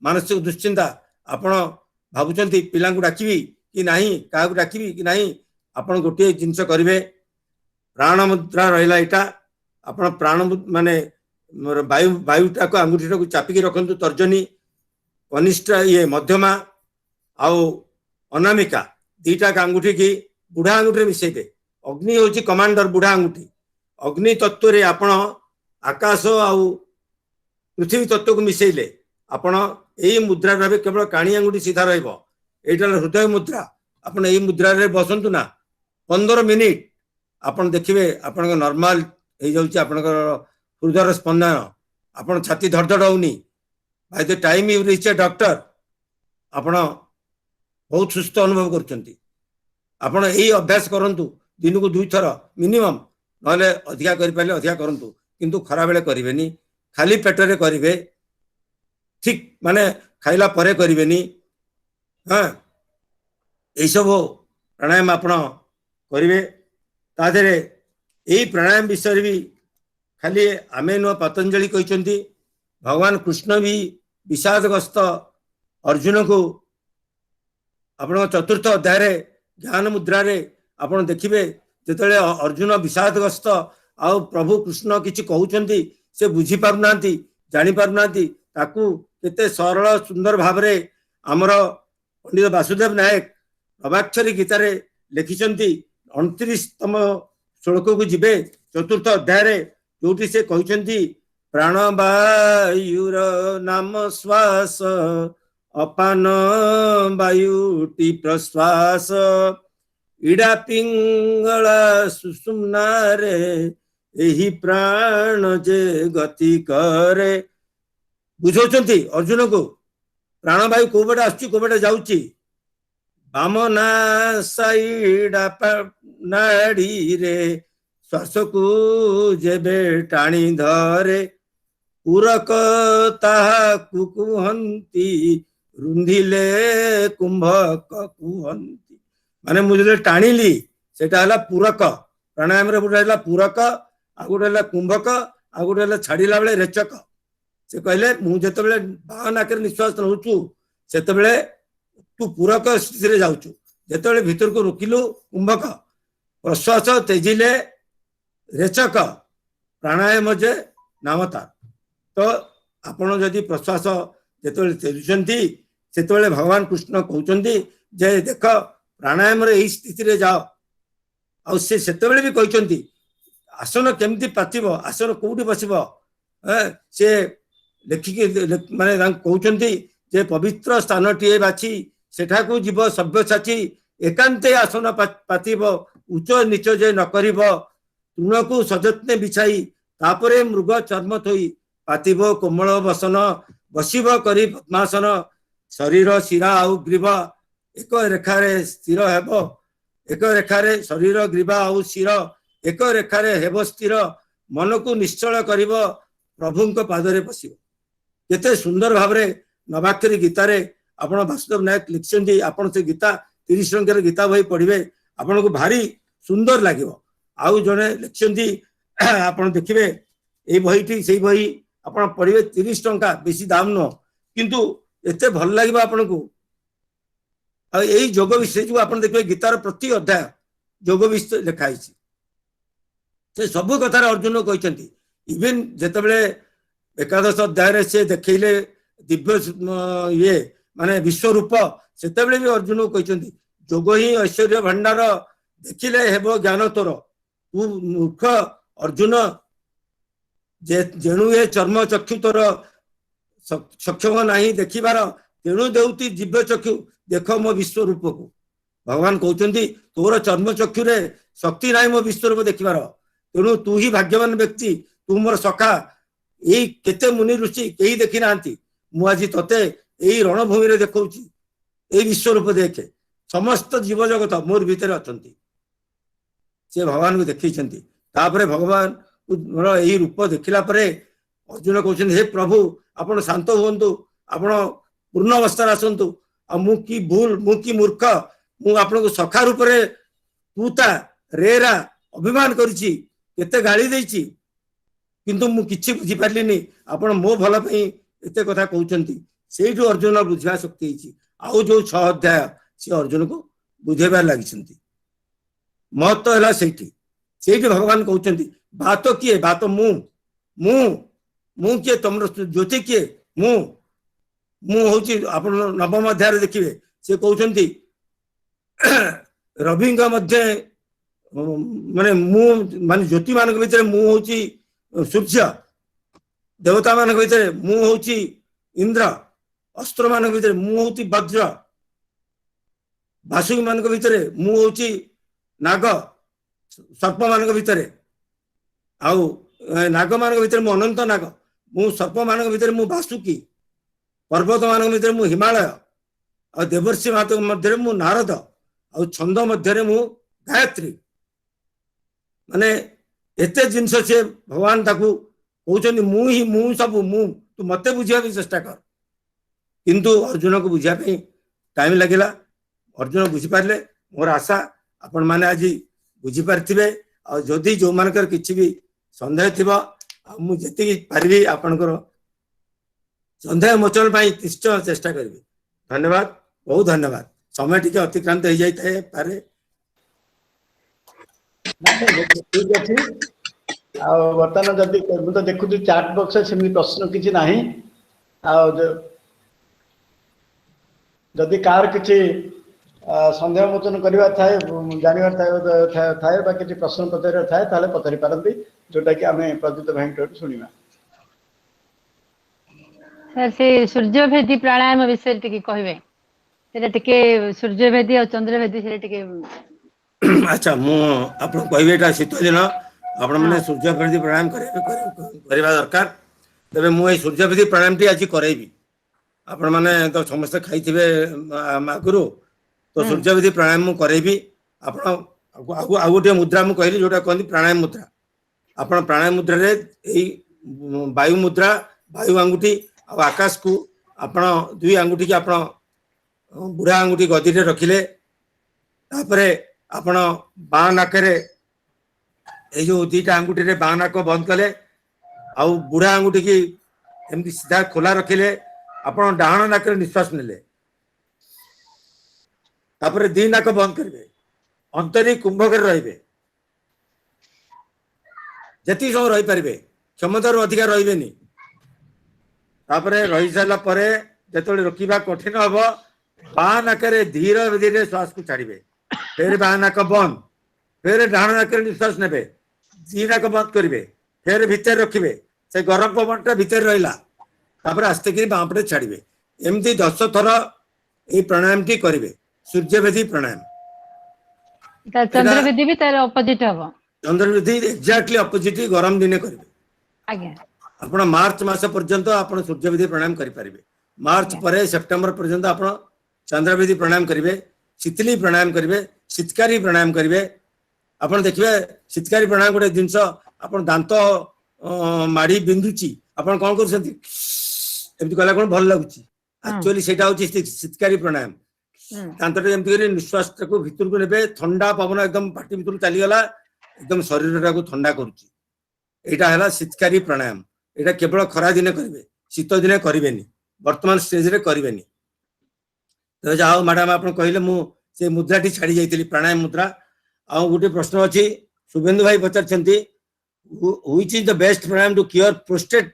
मानसिक दुश्चिंता आप भावुंट पिला डाकबी कि नहीं क्या डाकबी कि नहीं आप गोटे जिनस करेंगे प्राण मुद्रा रहा यहाँ आप प्राण माने वायु वायुटा को आंगुठी को चापिकी रखु तर्जनी कनिष्ठ ये मध्यमा आउ अनामिका 2टा आंगुठी की बुढ़ा आंगुठी मिसेदे अग्नि हूँ कमांडर बुढ़ा आंगुठी अग्नि तत्व रे आपण आकाश आउ पृथ्वी तत्व को मिसेले आपण यही मुद्रा रहे केवल काणी आंगुठी सीधा रहा हृदय मुद्रा आपण यही मुद्रा रे बसंतु ना 15 मिनिट आपण देखिए आपण नॉर्मल हो जाउची आपणकर हृदय स्पंदन आपण छाती धड़ धड़ होनी by the time you reach a doctor आपण बहुत सुस्थ अनुभव करछंती आपण यही अभ्यास करंतु दिन को 2 थर मिनिमम नले अधिका करि पाले अधिका करंतु किंतु खरा बेले करिवेनी खाली पेटरे करिवे ठीक माने खाइला परे करिवेनी हां ए सब प्राणायाम आपण करिवे ता देरे यही प्राणायाम विषय भी खाली आमे नुआ पतंजलि कहते भगवान कृष्ण भी विषादग्रस्त अर्जुन को आपण चतुर्थ अध्याय ज्ञान मुद्रा रे आपण देखिबे जेतले अर्जुन विषादग्रस्त आउ प्रभु कृष्ण किछि कहउछंती से बुझी पारु नांती जानि पारु नांती ताकू केते सरल सुंदर भाव रे हमर पंडित वासुदेव नायक नवाक्षरी गीता रे लिखिछंती 29तम श्लोक को जिबे चतुर्थ अध्याय रे जोटी से कहउछंती प्राणवायुर नाम श्वास अपान वायुटी प्रश्वास इड़ा पिंगला सुषुम्ना रे एही प्राण जे गति करे बुझौछंती अर्जुन को प्राणवायु को बड़े आसुची को बड़े जाउची बामना साइडा नाड़ी रे श्वास को जेबे टाणी धरे पूरक ताहा कुकुहंती रुंधिले कुंभक कुहंती माने मुझे टाणिली सेटा हला पूरक प्राणायाम रे गोटे हला पूरक आ गोटे हला कुंभक आ गोटे हला छाड़िला बेले रेचक से कहले मु जते बेले बाह नाकर निश्वास नउचु सेते बेले तू पूरक स्थिति रे जाउचु जते बेले भीतर को रोकिलु कुंभक प्रश्वास तेजिले रेचक प्राणायाम जे नामता तो आपण जदि प्रश्वास जो तेजुंट से भगवान कृष्ण कहते जे देख प्राणायाम यही स्थिति जाओ आउ से भी कहते आसन केमती पातिब आसन कौटी बसब से लेखिकी माने कहते जे पवित्र स्थान टीए बाछी सेठाकू जीव सभ्यसाची एकांते आसन पातिब उच्च नीच जे न करिब तृण को सजत्ने बिछाई तापरे मृग चर्म थोई पातिब कोमल बसन बसिब करी पद्मासन शरीर शिरा आउ ग्रीव एक रेखारे स्थिर हेब एक रेखारे शरीर ग्रीवा आउ शिर एक रेखारे हेब स्थिर मन को निश्चल करिब प्रभु पादरे बसिब केते सुंदर भाव नवाक्षरी गीतारे आपण वासुदेव नायक लिखिछन्ती आपण से गीता 30 टंकार गीता बही पढ़िबे आपण को भारी सुंदर लागिबो आउ जने लिखिछन्ती आपण देखिबे ए बहीटी सेही बही आपण पढ़िबे 30 टंका बेसी दाम न किंतु एते भल लागिबो आपण को आ एई योग विषय जो आपण देखिबे गीतार प्रति अध्याय योग विषय लिखाई से सब कथार अर्जुन कहते इवेन जिते एकादश अध्याय से देखले दिव्य ये माने विश्व रूप से भी अर्जुन कहते जोग ही ऐश्वर्य भंडार देखिले हेब ज्ञान तोर तू मूर्ख अर्जुन जेणु ये चर्म चक्षु तोर सक्षम नहीं देखिबार तेणु देउती दिव्य चक्षु देख मो विश्व रूप को भगवान कहते तोर चर्म चक्षु रे शक्ति नहीं मो विश्व रूप देखिबार तेणु तू ही भाग्यवान व्यक्ति तू मोर सखा यही केते मुनि ऋषि कहीं देखी ना मुझे तोते यही रणभूमि रे देखौची यही विश्व रूप देखे समस्त जीव जगत मोर भीतर अछंती से भगवान को देखी भगवान मोर यही रूप देखला परे अर्जुन कहते हे प्रभु आपण शांत हुंतु आपण पूर्ण अवस्था आसतु आ मु की भूल मु की मूर्ख मु आपण को सखा रूप रे तूता रेरा अभिमान करिछि केते गाली देछि किंतु मु किछि बुझी पारलिनी आपण मो भल पई एते कथा कहउचंती सेठु अर्जुन बुझा शक्ति हिची आउ जो 6 अध्याय से अर्जुन को बुझेबार लागिसंती महत्व हला सेठी भगवान कहउचंती बात किए बात मु मु मु किए तमर ज्योति किए मु मु होची आपण नवम अध्याय देखिबे से कहउचंती रविंग मध्य माने मु माने ज्योति मान भीतर मु होची सूर्य देवता मान भीतर मु होची इंद्र अस्त्र मान भीतर मु होची वज्र वासुकी मान भीतर मु होची नाग सर्प मान भीतर आउ नाग मान भीतर मु अनंत नाग मु सर्प मान भीतर मु वासुकी पर्वत मान भीतर मु हिमालय और देवर्षि मात मध्य मु नारद और छंद मध्य मु गायत्री माने एते जिनस से भगवान ताकू कहते मु ही मु सब मु तू मत बुझा चेष्टा कर किंतु अर्जुन को बुझा टाइम लगिला अर्जुन बुझीपारे मोर आशा आपण मैंने आज बुझीपारे और जदि जो मानकर किसी भी सन्देह थी मुझे पारि आपणकर सन्देह मोचन निश्चय चेष्टा करी धन्यवाद बहुत धन्यवाद समय टी अतिक्रांत हो जाए पारे ठीक अच्छे बर्तमान जदि तो देखु चाट बॉक्स सेमती प्रश्न किसी ना जदि कार किसी सन्देह मोचन करवा थाए जानवर थाए किसी प्रश्न पचार थाए ताले पचारि पारती जोटा कि आम प्रदीप भाई शुणा सर से सूर्यभेदी प्राणायाम विषय टिके कहबे सेटा टिके सूर्यभेदी और चंद्रभेदी से टिके अच्छा मु आपण कहबेटा शीत दिन आपण माने सूर्यभेदी प्राणायाम करबा दरकार तबे मु ए सूर्यभेदी प्राणायाम टी आज करैबी आपण माने तो समस्त खाइथिबे आगुरु तो सूर्यभेदी प्राणायाम मु करैबी आपण आ गोटे मुद्रा मु कहली जोटा कहली प्राणायाम मुद्रा आपण प्राणायाम मुद्रा रे एई वायु मुद्रा वायु अंगुठी आ आकाश को आपण दुई अंगुठी के आपण बुढ़ा अंगुठी गदी रे रखिले तापरे आपण बाँ नाकरे ए जो दीटा अंगुठी रे बाँ नाक बंद कले आ बुढ़ा अंगुठी की एमती सीधा खोला रखिले आपण डाहाण नाकरे निश्वास नेले तापरे दी नाक बंद करिवे अंतरी कुंभक रे रहिबे ଯେତିକି ସମୟ ରହିପାରିବେ କ୍ଷମତାରୁ ଅଧିକା ରହିବେନି। ତାପରେ ରହି ସାରିଲା ପରେ ଯେତେବେଳେ ରୋକିବା କଠିନ ହବ ବାଁ ନାକରେ ଧୀରେ ଧୀରେ ଶ୍ୱାସକୁ ଛାଡ଼ିବେ, ଫେର ବାଁ ନାକ ବନ୍ଦ, ଫେର ଡାହାଣ ନାକରେ ନିଶ୍ୱାସ ନେବେ, ଦି ନାକ ବନ୍ଦ କରିବେ, ଫେର ଭିତରେ ରଖିବେ, ସେ ଗରମ ପବନଟା ଭିତରେ ରହିଲା, ତାପରେ ଆସ୍ତେ କରି ବାଁ ପଟେ ଛାଡ଼ିବେ। ଏମିତି 10 ଥର ଏଇ ପ୍ରାଣାୟାମଟି କରିବେ, ସୂର୍ଯ୍ୟବେଦୀ ପ୍ରାଣାୟାମ। ଚନ୍ଦ୍ରବେଦୀ ବି ତାର ଅପୋଜିଟ ହବ। ଚନ୍ଦ୍ରବେଦୀ ଏକ୍ଜାକ୍ଟଲି ଅପୋଜିଟ ଗରମ ଦିନେ କରିବେ। ଆଜ୍ଞା ଆପଣ ମାର୍ଚ୍ଚ ମାସ ପର୍ଯ୍ୟନ୍ତ ଆପଣ ସୂର୍ଯ୍ୟବେଦୀ ପ୍ରାଣାୟାମ କରିପାରିବେ। ମାର୍ଚ୍ଚ ଆଜ୍ଞା ପରେ ସେପ୍ଟେମ୍ବର ପର୍ଯ୍ୟନ୍ତ ଆପଣ ଚନ୍ଦ୍ରବେଦୀ ପ୍ରାଣାୟାମ କରିବେ, ଶୀତଲି ପ୍ରାଣାୟାମ କରିବେ, ଶୀତକାରୀ ପ୍ରାଣାୟାମ କରିବେ। ଆପଣ ଦେଖିବେ ଶୀତକାରୀ ପ୍ରାଣାୟାମ ଗୋଟେ ଜିନିଷ, ଆପଣ ଦାନ୍ତ ମାଢି ବିନ୍ଧୁଛି, ଆପଣ କଣ କରୁଛନ୍ତି? ଏମିତି କଲା କଣ ଭଲ ଲାଗୁଛି? ଆକ୍ଚୁଆଲି ସେଇଟା ହଉଛି ଶୀତକାରୀ ପ୍ରାଣାୟାମ। ଦାନ୍ତଟା ଯେମିତି କରି ନିଶ୍ୱାସଟାକୁ ଭିତରକୁ ନେବେ, ଥଣ୍ଡା ପବନ ଏକଦମ ପାଟି ଭିତରକୁ ଚାଲିଗଲା, ଏକଦମ ଶରୀରଟାକୁ ଥଣ୍ଡା କରୁଛି। ଏଇଟା ହେଲା ଶୀତକାରୀ ପ୍ରାଣାୟାମ। ଏଇଟା କେବଳ ଖରା ଦିନେ କରିବେ, ଶୀତ ଦିନେ କରିବେନି, ବର୍ତ୍ତମାନ ଷ୍ଟେଜରେ କରିବେନି। ଯାହା ହଉ ମ୍ୟାଡାମ ଆପଣ କହିଲେ, ମୁଁ ସେ ମୁଦ୍ରାଟି ଛାଡି ଯାଇଥିଲି, ପ୍ରାଣାୟାମ ମୁଦ୍ରା। ଆଉ ଗୋଟେ ପ୍ରଶ୍ନ ଅଛି, ଶୁଭେନ୍ଦୁ ଭାଇ ପଚାରିଛନ୍ତି, which is the best pranayama to cure prostate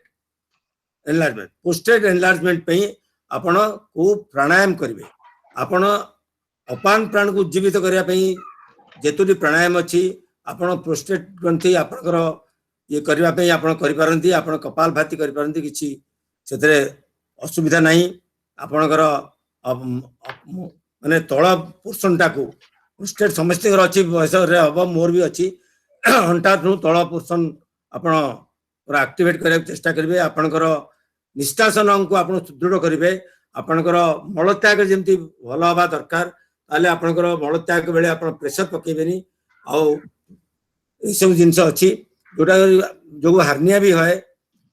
enlargement? prostate enlargement ପାଇଁ ଆପଣ କୋଉ ପ୍ରାଣାୟାମ କରିବେ? ଆପଣ ଅପାନ ପ୍ରାଣକୁ ଉଜ୍ଜୀବିତ କରିବା ପାଇଁ ଯେତୋଟି ପ୍ରାଣାୟାମ ଅଛି, ଆପଣ ପ୍ରୋଷ୍ଟେଟ ଗ୍ରନ୍ଥି ଆପଣଙ୍କର ଇଏ କରିବା ପାଇଁ ଆପଣ କରିପାରନ୍ତି, ଆପଣ କପାଳ ଭାତି କରିପାରନ୍ତି, କିଛି ସେଥିରେ ଅସୁବିଧା ନାହିଁ। ଆପଣଙ୍କର ମାନେ ତଳ ପୋର୍ସନଟାକୁ, ପ୍ରୋଷ୍ଟେଟ ସମସ୍ତଙ୍କର ଅଛି, ବୟସରେ ହବ, ମୋର ବି ଅଛି, ଅଣ୍ଟାଠୁ ତଳ ପୋର୍ସନ ଆପଣ ପୁରା ଆକ୍ଟିଭେଟ କରିବାକୁ ଚେଷ୍ଟା କରିବେ। ଆପଣଙ୍କର ନିଷ୍କାସନକୁ ଆପଣ ସୁଦୃଢ କରିବେ। ଆପଣଙ୍କର ମଳତ୍ୟାଗ ଯେମିତି ଭଲ ହବା ଦରକାର, ତାହେଲେ ଆପଣଙ୍କର ମଳତ୍ୟାଗ ବେଳେ ଆପଣ ପ୍ରେସର ପକେଇବେନି। ଆଉ ଏଇସବୁ ଜିନିଷ ଅଛି ଯୋଉଟା ଯୋଉ ହାର୍ନିଆ ବି ହୁଏ,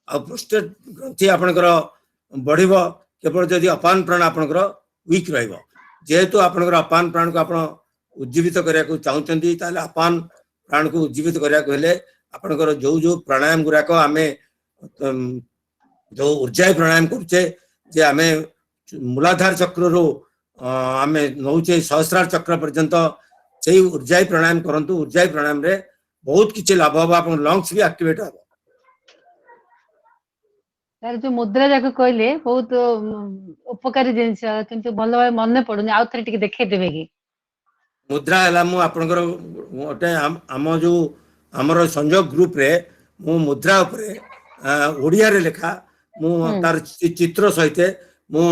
ଆଉ ପ୍ରୋଷ୍ଟେଟ ଗ୍ରନ୍ଥି ଆପଣଙ୍କର ବଢିବ କେବଳ ଯଦି ଅପାନ ପ୍ରାଣ ଆପଣଙ୍କର ୱିକ୍ ରହିବ। ଯେହେତୁ ଆପଣଙ୍କର ଅପାନ ପ୍ରାଣକୁ ଆପଣ ଉଜ୍ଜୀବିତ କରିବାକୁ ଚାହୁଁଛନ୍ତି, ତାହେଲେ ଅପାନ ପ୍ରାଣକୁ ଉଜ୍ଜୀବିତ କରିବାକୁ ହେଲେ ଆପଣଙ୍କର ଯୋଉ ଯୋଉ ପ୍ରାଣାୟାମ ଗୁଡାକ ଆମେ ଯୋଉ ଉର୍ଜାଇ ପ୍ରାଣାୟାମ କରୁଛେ, ଯେ ଆମେ ମୂଲାଧାର ଚକ୍ରରୁ ଆମେ ନଉଛେ ସହସ୍ରାର ଚକ୍ର ପର୍ଯ୍ୟନ୍ତ, ସେଇ ଉର୍ଜାଇ ପ୍ରାଣାୟାମ କରନ୍ତୁ। ଉର୍ଜାଇ ପ୍ରାଣାୟାମରେ ବହୁତ କିଛି ଲାଭ ହବ, ଆପଣଙ୍କ ଲଙ୍ଗସ ବି ଆକ୍ଟିଭେଟ ହବ। ତାର ଯୋଉ ମୁଦ୍ରା ଯାକ କହିଲେ ବହୁତ ଉପକାରୀ ଜିନିଷ, କିନ୍ତୁ ଭଲ ଭାବେ ମନେ ପଡୁନି, ଆଉ ଥରେ ଟିକେ ଦେଖେଇଦେବେ କି? ମୁଦ୍ରା ହେଲା, ମୁଁ ଆପଣଙ୍କର ଗୋଟେ ଆମ ଯୋଉ ଆମର ସଂଯୋଗ ଗ୍ରୁପରେ ମୁଁ ମୁଦ୍ରା ଉପରେ ଓଡ଼ିଆରେ ଲେଖା, ମୁଁ ତାର ଚିତ୍ର ସହିତ ମୁଁ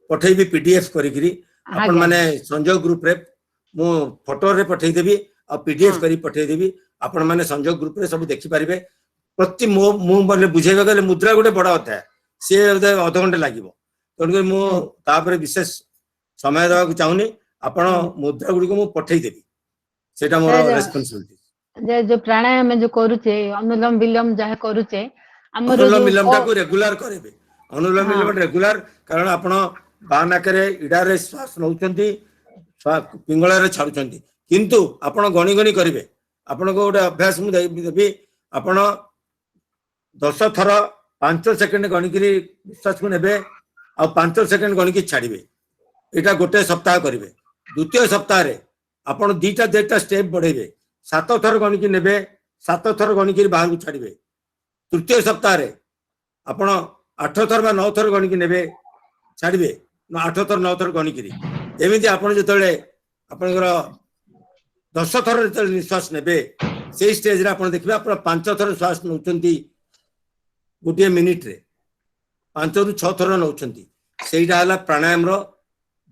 ପଠେଇବି PDF କରିକିରି। ଆପଣ ଆଜ୍ଞା ମାନେ ଆଜ୍ଞା ସଂଯୋଗ ଗ୍ରୁପରେ ମୁଁ ଫଟୋରେ ପଠେଇଦେବି ଆଉ PDF କରି ପଠେଇଦେବି। ଆପଣ ମାନେ ସଂଯୋଗ ଗ୍ରୁପରେ ସବୁ ଦେଖିପାରିବେ। ପ୍ରତି ମୁଁ ମାନେ ବୁଝେଇବାକୁ ଗଲେ ମୁଦ୍ରା ଗୋଟେ ବଡ ଅଧ୍ୟାୟ, ସିଏ ଅଧଘଣ୍ଟେ ଲାଗିବ, ତେଣୁକରି ମୁଁ ତାପରେ ବିଶେଷ ସମୟ ଦେବାକୁ ଚାହୁଁନି। ଆପଣ ମୁଦ୍ରା ଗୁଡ଼ିକୁ ମୁଁ ପଠେଇଦେବି, ସେଇଟା ମୋର ରେସ୍ପନ୍ସିବିଲିଟି। ଯୋଉ ପ୍ରାଣାୟାମ ଯୋଉ କରୁଛେ, ଅନୁଲୋମ ବିଲୋମ ଯାହା କରୁଛେ, ଆମର ଅନୁଲୋମ ଯୋଉ ବିଲୋମଟାକୁ ରେଗୁଲାର କରିବେ। ଅନୁଲୋମ ହଁ ବିଲୋମ ରେଗୁଲାର, କାରଣ ଆପଣ ବାଁ ନାକରେ ଇଡାରେ ଶ୍ୱାସ ନଉଛନ୍ତି, ପିଙ୍ଗଳାରେ ଛାଡୁଛନ୍ତି, କିନ୍ତୁ ଆପଣ ଗଣି ଗଣି କରିବେ। ଆପଣଙ୍କୁ ଗୋଟେ ଅଭ୍ୟାସ ମୁଁ ଦେବି, ଆପଣ 10 ଥର 5 ସେକେଣ୍ଡ ଗଣିକିରି ନିଶ୍ୱାସକୁ ନେବେ, ଆଉ 5 ସେକେଣ୍ଡ ଗଣିକି ଛାଡିବେ। ଏଇଟା ଗୋଟେ ସପ୍ତାହ କରିବେ। ଦ୍ୱିତୀୟ ସପ୍ତାହରେ ଆପଣ ଦିଟା ଷ୍ଟେପ ବଢେଇବେ, 7 ଥର ଗଣିକି ନେବେ, 7 ଥର ଗଣିକି ବାହାରକୁ ଛାଡିବେ। ତୃତୀୟ ସପ୍ତାହରେ ଆପଣ 8 ଥର ବା 9 ଥର ଗଣିକି ନେବେ, ଛାଡିବେ, 8 ଥର 9 ଥର ଗଣିକିରି। ଏମିତି ଆପଣ ଯେତେବେଳେ ଆପଣଙ୍କର 10 ଥର ଯେତେବେଳେ ନିଶ୍ୱାସ ନେବେ, ସେଇ ଷ୍ଟେଜରେ ଆପଣ ଦେଖିବେ ଆପଣ 5 ଥର ଶ୍ୱାସ ନେଉଛନ୍ତି ଗୋଟିଏ ମିନିଟରେ, 5 ରୁ 6 ଥର ନେଉଛନ୍ତି। ସେଇଟା ହେଲା ପ୍ରାଣାୟାମର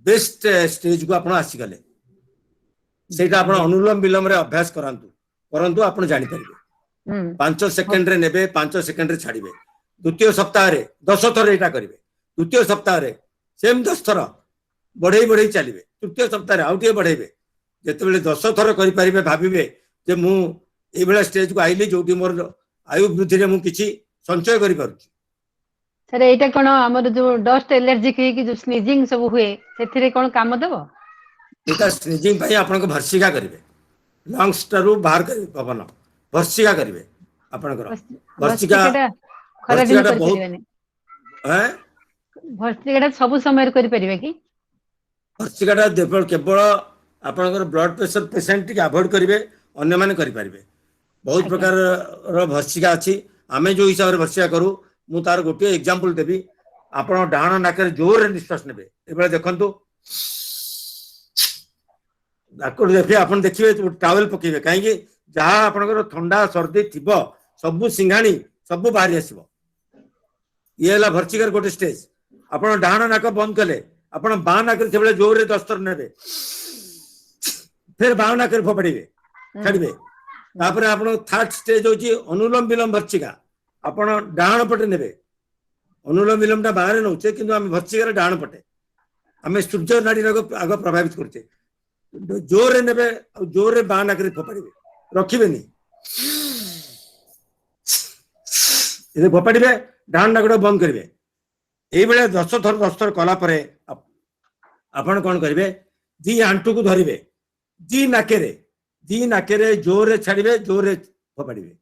ବେଷ୍ଟ ଷ୍ଟେଜକୁ ଆପଣ ଆସିଗଲେ। ସେଇଟା ଆପଣ ଅନୁଲୋମ ବିଲୋମରେ ଅଭ୍ୟାସ କରନ୍ତୁ, ଆପଣ ଜାଣିପାରିବେ। 5 ସେକେଣ୍ଡରେ ନେବେ, 5 ସେକେଣ୍ଡରେ ଛାଡିବେ। ଦ୍ୱିତୀୟ ସପ୍ତାହରେ 10 ଥର ଏଇଟା କରିବେ। ତୃତୀୟ ସପ୍ତାହରେ ସେମ୍ 10 ଥର ବଢେଇ ବଢେଇ ଚାଲିବେ। ତୃତୀୟ ସପ୍ତାହରେ ଆଉ ଟିକେ ବଢେଇବେ। ଯେତେବେଳେ 10 ଥର କରିପାରିବେ, ଭାବିବେ ଯେ ମୁଁ ଏଇଭଳିଆ ଷ୍ଟେଜକୁ ଆଇଲି ଯୋଉଠି ମୋର ଆୟୁ ବୃଦ୍ଧିରେ ମୁଁ କିଛି ସଞ୍ଚୟ କରିପାରୁଛି। ସାର୍ ଏଇଟା କଣ ଆମର ଯୋଉ ଡଷ୍ଟ ଏଲର୍ଜିକ ହେଇକି ଯୋଉ ସ୍ନିଜିଂ ସବୁ ହୁଏ, ସେଥିରେ କଣ କାମ ଦବ? ଏଇଟା ସ୍ନିଜିଂ ପାଇଁ ଆପଣଙ୍କ ଭର୍ସିକା କରିବେ, ଲଙ୍ଗସ ଠାରୁ ବାହାର କରିବେ ପବନ, ଭର୍ସିକା କରିବେ। ଆପଣଙ୍କର ଭର୍ତ୍ସିକାଟା ଖରା ଦିନେ ଭର୍ସିକାଟା ବହୁତ କରିପାରିବାନି? ଭର୍ତ୍ସିକାଟା ସବୁ ସମୟରେ କରିପାରିବା କି? ଭର୍ସିକାଟା କେବଳ ଆପଣଙ୍କର ବ୍ଲଡ ପ୍ରେସର ପେସେଣ୍ଟ ଟିକେ ଆଭଏଡ କରିବେ, ଅନ୍ୟମାନେ କରିପାରିବେ। बहुत ଆଜ୍ଞା। प्रकार भर्सिका अच्छी आम जो हिसाब से भर्सिका करूँ मु तार गोटे एग्जांपल देवी आपण डाण नाक जोर निश्वास ने देखु देखिए आप देखिए टावेल पकेबे कहीं जहाँ आपंकर ठंडा सर्दी थी सबू सिंघाणी सबू बाहरी आसब ये है भर्सिकार गोटे स्टेज आप डाण नाक बंद कले आप बाँ नाक जोर दस्तर ने फिर बाँ नाक फोपाड़े छाड़े तापर आप थर्ड स्टेज हूँ अनुलोम विलोम भर्सिका आप डाण पटे ने अनुलोम विलोम बाहर नौचे कि भर्सिकार डाण पटे आम सूर्य नाड़ी आग प्रभावित करते जोर ने जोर बाँ नाक फोपाड़े रखिए फोपाड़े डाण नाक बंद करेंगे ये 10 थर कलापर आपण कौन करेंगे दी आंटू को धरवे दी नाके जोर छाड़े जोर फोपाड़े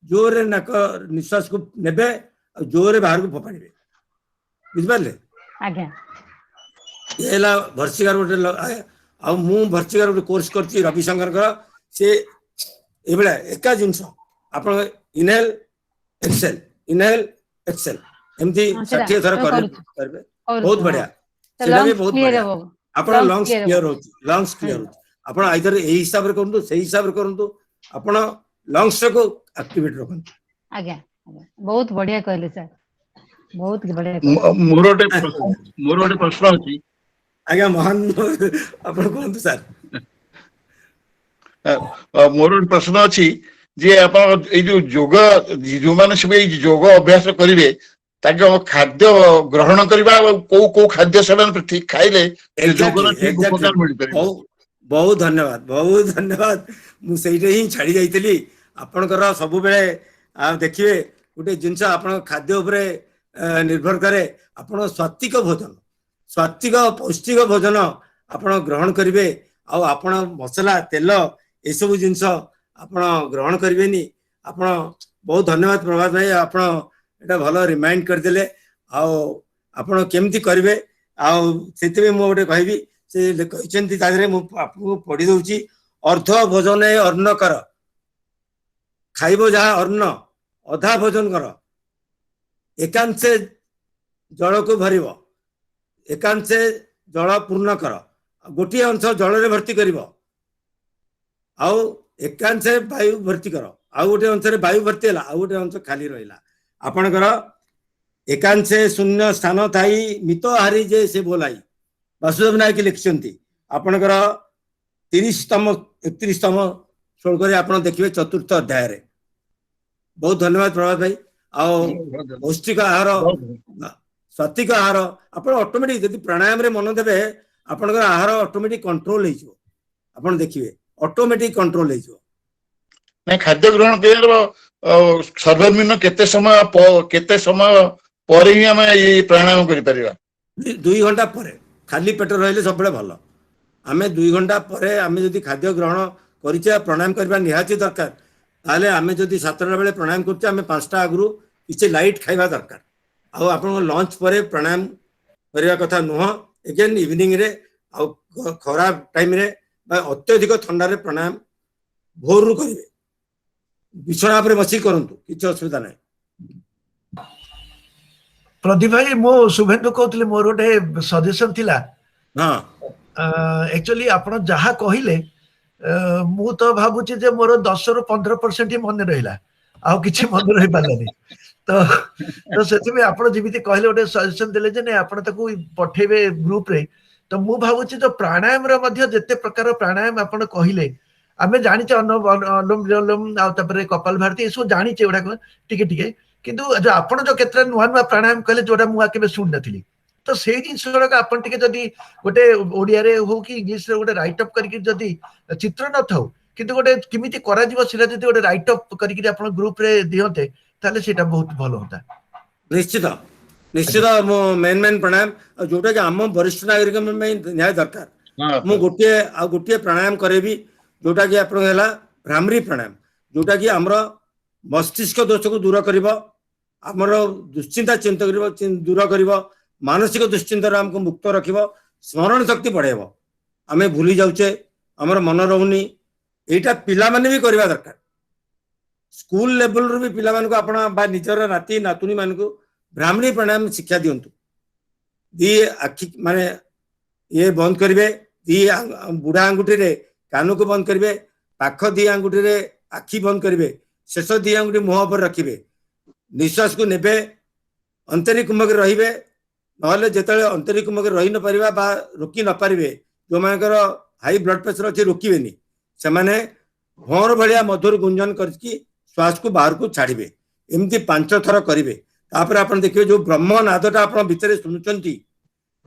जोर नाक निश्वास को नेबे जोर बाहर को फोपाड़े बुझिपारे आज्ञा ये भर्सिकार गोटे मु भर्सिकार गोटे कोर्स कर रविशंकर से ये एका जिनस आप इनहेल एक्सेल एमती 60 थर करेंगे बहुत बढ़िया सेटा भी बहुत बढ़िया आप लंग्स क्लियर हो आप आइदर यही हिसाब से करूँ से हिसाब से करूँ आप लंग्स को एक्टिवेट रखु आज्ञा बहुत बढ़िया कहले सर बहुत बढ़िया मोर गोटे प्रश्न अछि आज्ञा महान आप कहतु सर मोर गोटे प्रश्न अछि जे आप जो योग जो माने सब योग अभ्यास करेंगे खाद्य ग्रहण करवा को खाद्य से ठीक खाइले ठीक उपकार मिल पारे बहुत धन्यवाद मुझे ही छाड़ी जाइली आपणकर सब बेले देखिए गोटे जिनस आप खाद्य उपरे निर्भर करे आपण स्वात्विक पौष्टिक भोजन आप ग्रहण करेंगे आपण मसला तेल ये सब जिनस आप ग्रहण करेंगे आप बहुत धन्यवाद प्रभात भाई आप भल रिमाइंड करदे आपण केमती करेंगे से गोटे कहबी से कहते पढ़ी दूची अर्ध भोजन अन्न कर खाइब जहाँ अन्न अधा भोजन कर एकांशे जल को भर एकांशे जल पूर्ण कर गोटे अंश जल भर्ती कर एकांशे वायु भर्ती कर आउ गोटे अंश वायु भर्ती है आउ गोटे अंश खाली रहा आपणकर एकांशे शून्य स्थान थाई मित हारी जे से बोलाई वासुदेव नायक लिखिं आपणकर 30तम 31तम श्लोक आप देखिए चतुर्थ अध्याय रे बहुत धन्यवाद प्रभात भाई पौष्टिक आहार सात्विक आहार आप ऑटोमेटिक जब प्राणायाम रे मन देवे आपणकर आहार ऑटोमेटिक कंट्रोल आप देखिए ऑटोमेटिक कंट्रोल नहीं खाद्य ग्रहण कर सर्वनिम्न केते समय पर ही आम ये प्राणायाम कर 2 घंटा पर खाली पेट रही सब भल आम 2 घंटा पर आम जब खाद्य ग्रहण कर प्राणायाम करवा निहाती दरकार ताले आम जब 7टा बेले प्राणायाम कर 5टा आगु किसी लाइट खाइबा दरकार आप लंच पर प्राणायाम करने कथा नुह एगेन इवनिंग रे खरा टाइम रे अत्यधिक ठंडा रे प्राणायाम भोर रु करेंगे बिछना पर बसिक करंतु किसी असुविधा नहीं प्रदीप भाई मो शुभेन्दु कहते मोर गोटे सजेसन थिला एक्चुअली आपण जहा कहले मु तो भाबुची जे मोर 10 रु 15% ही मन रहिला आ किछि मन रहि पालानी तो सेति में आपण जेमिति कहले गोटे सजेसन देले जे नै आपण ताकू पठेबे ग्रुप रे तो मु भाबुची जो प्राणायाम रे मध्य जते प्रकार प्राणायाम आपण कहले आमे जानिचे अनुलोम विलोम आ तपरे कपाल भारती सो जानिचे उडा टिके टिके किंतु जो आपण जो केतरा नुआ नुआ प्राणायाम कहले जोटा मु आके सुन नथिली तो से जिनस आपण टिके जदी गोटे ओडिया रे हो कि इंग्लिश रे गोटे राइट अप करके जदी चित्र न थाउ किंतु गोटे किमिति करा जीव सिला जदी गोटे राइट अप करके आपण ग्रुप रे दियते ताले सेटा बहुत भलो होता निश्चित निश्चित मो मेन प्राणायाम जोटा कि आम वरिष्ठ नागरिक में न्याय दरकार मु गोटे प्राणायाम करेबी जोटा कि आपण हैला भ्रामरी प्राणायाम जोटा कि हमर मस्तिष्क दोष को दूर करिवो हमर दुश्चिंता चिंता करिवो दूर करिवो मानसिक दुश्चिंता हमको मुक्त रखिवो स्मरण शक्ति बढ़ेबो आमे भूली जाउचे हमर मन रहउनी एटा पिला माने भी करबा दरकार स्कूल लेवल रू भी पिला मानकु आपण बा निजर नाती नातुनी मानकु ब्राह्मणी प्राणायाम शिक्षा दियंतु दी आखि माने ये बंद करिवे दी बुढ़ा आंगुठी रे कान को बंद करिवे पाख दी आंगुठी रे आखि बंद करिवे शेष दी आंगुठी मुह पर रखिवे निश्वास को नेबे अंतरी कुंभक रहिबे नहले जेतले अंतरी कुंभक रहि न परिबा बा रोकी न परिबे जो मानकर हाई ब्लड प्रेशर अछि रोकिबेनी से माने भोर भलिया मधुर गुंजन करकी श्वास को बाहर को छाड़िबे एमती 5 थर करिवे तापर आपण देखिबे जो ब्रह्म नादटा आपण भितरे सुनुचंती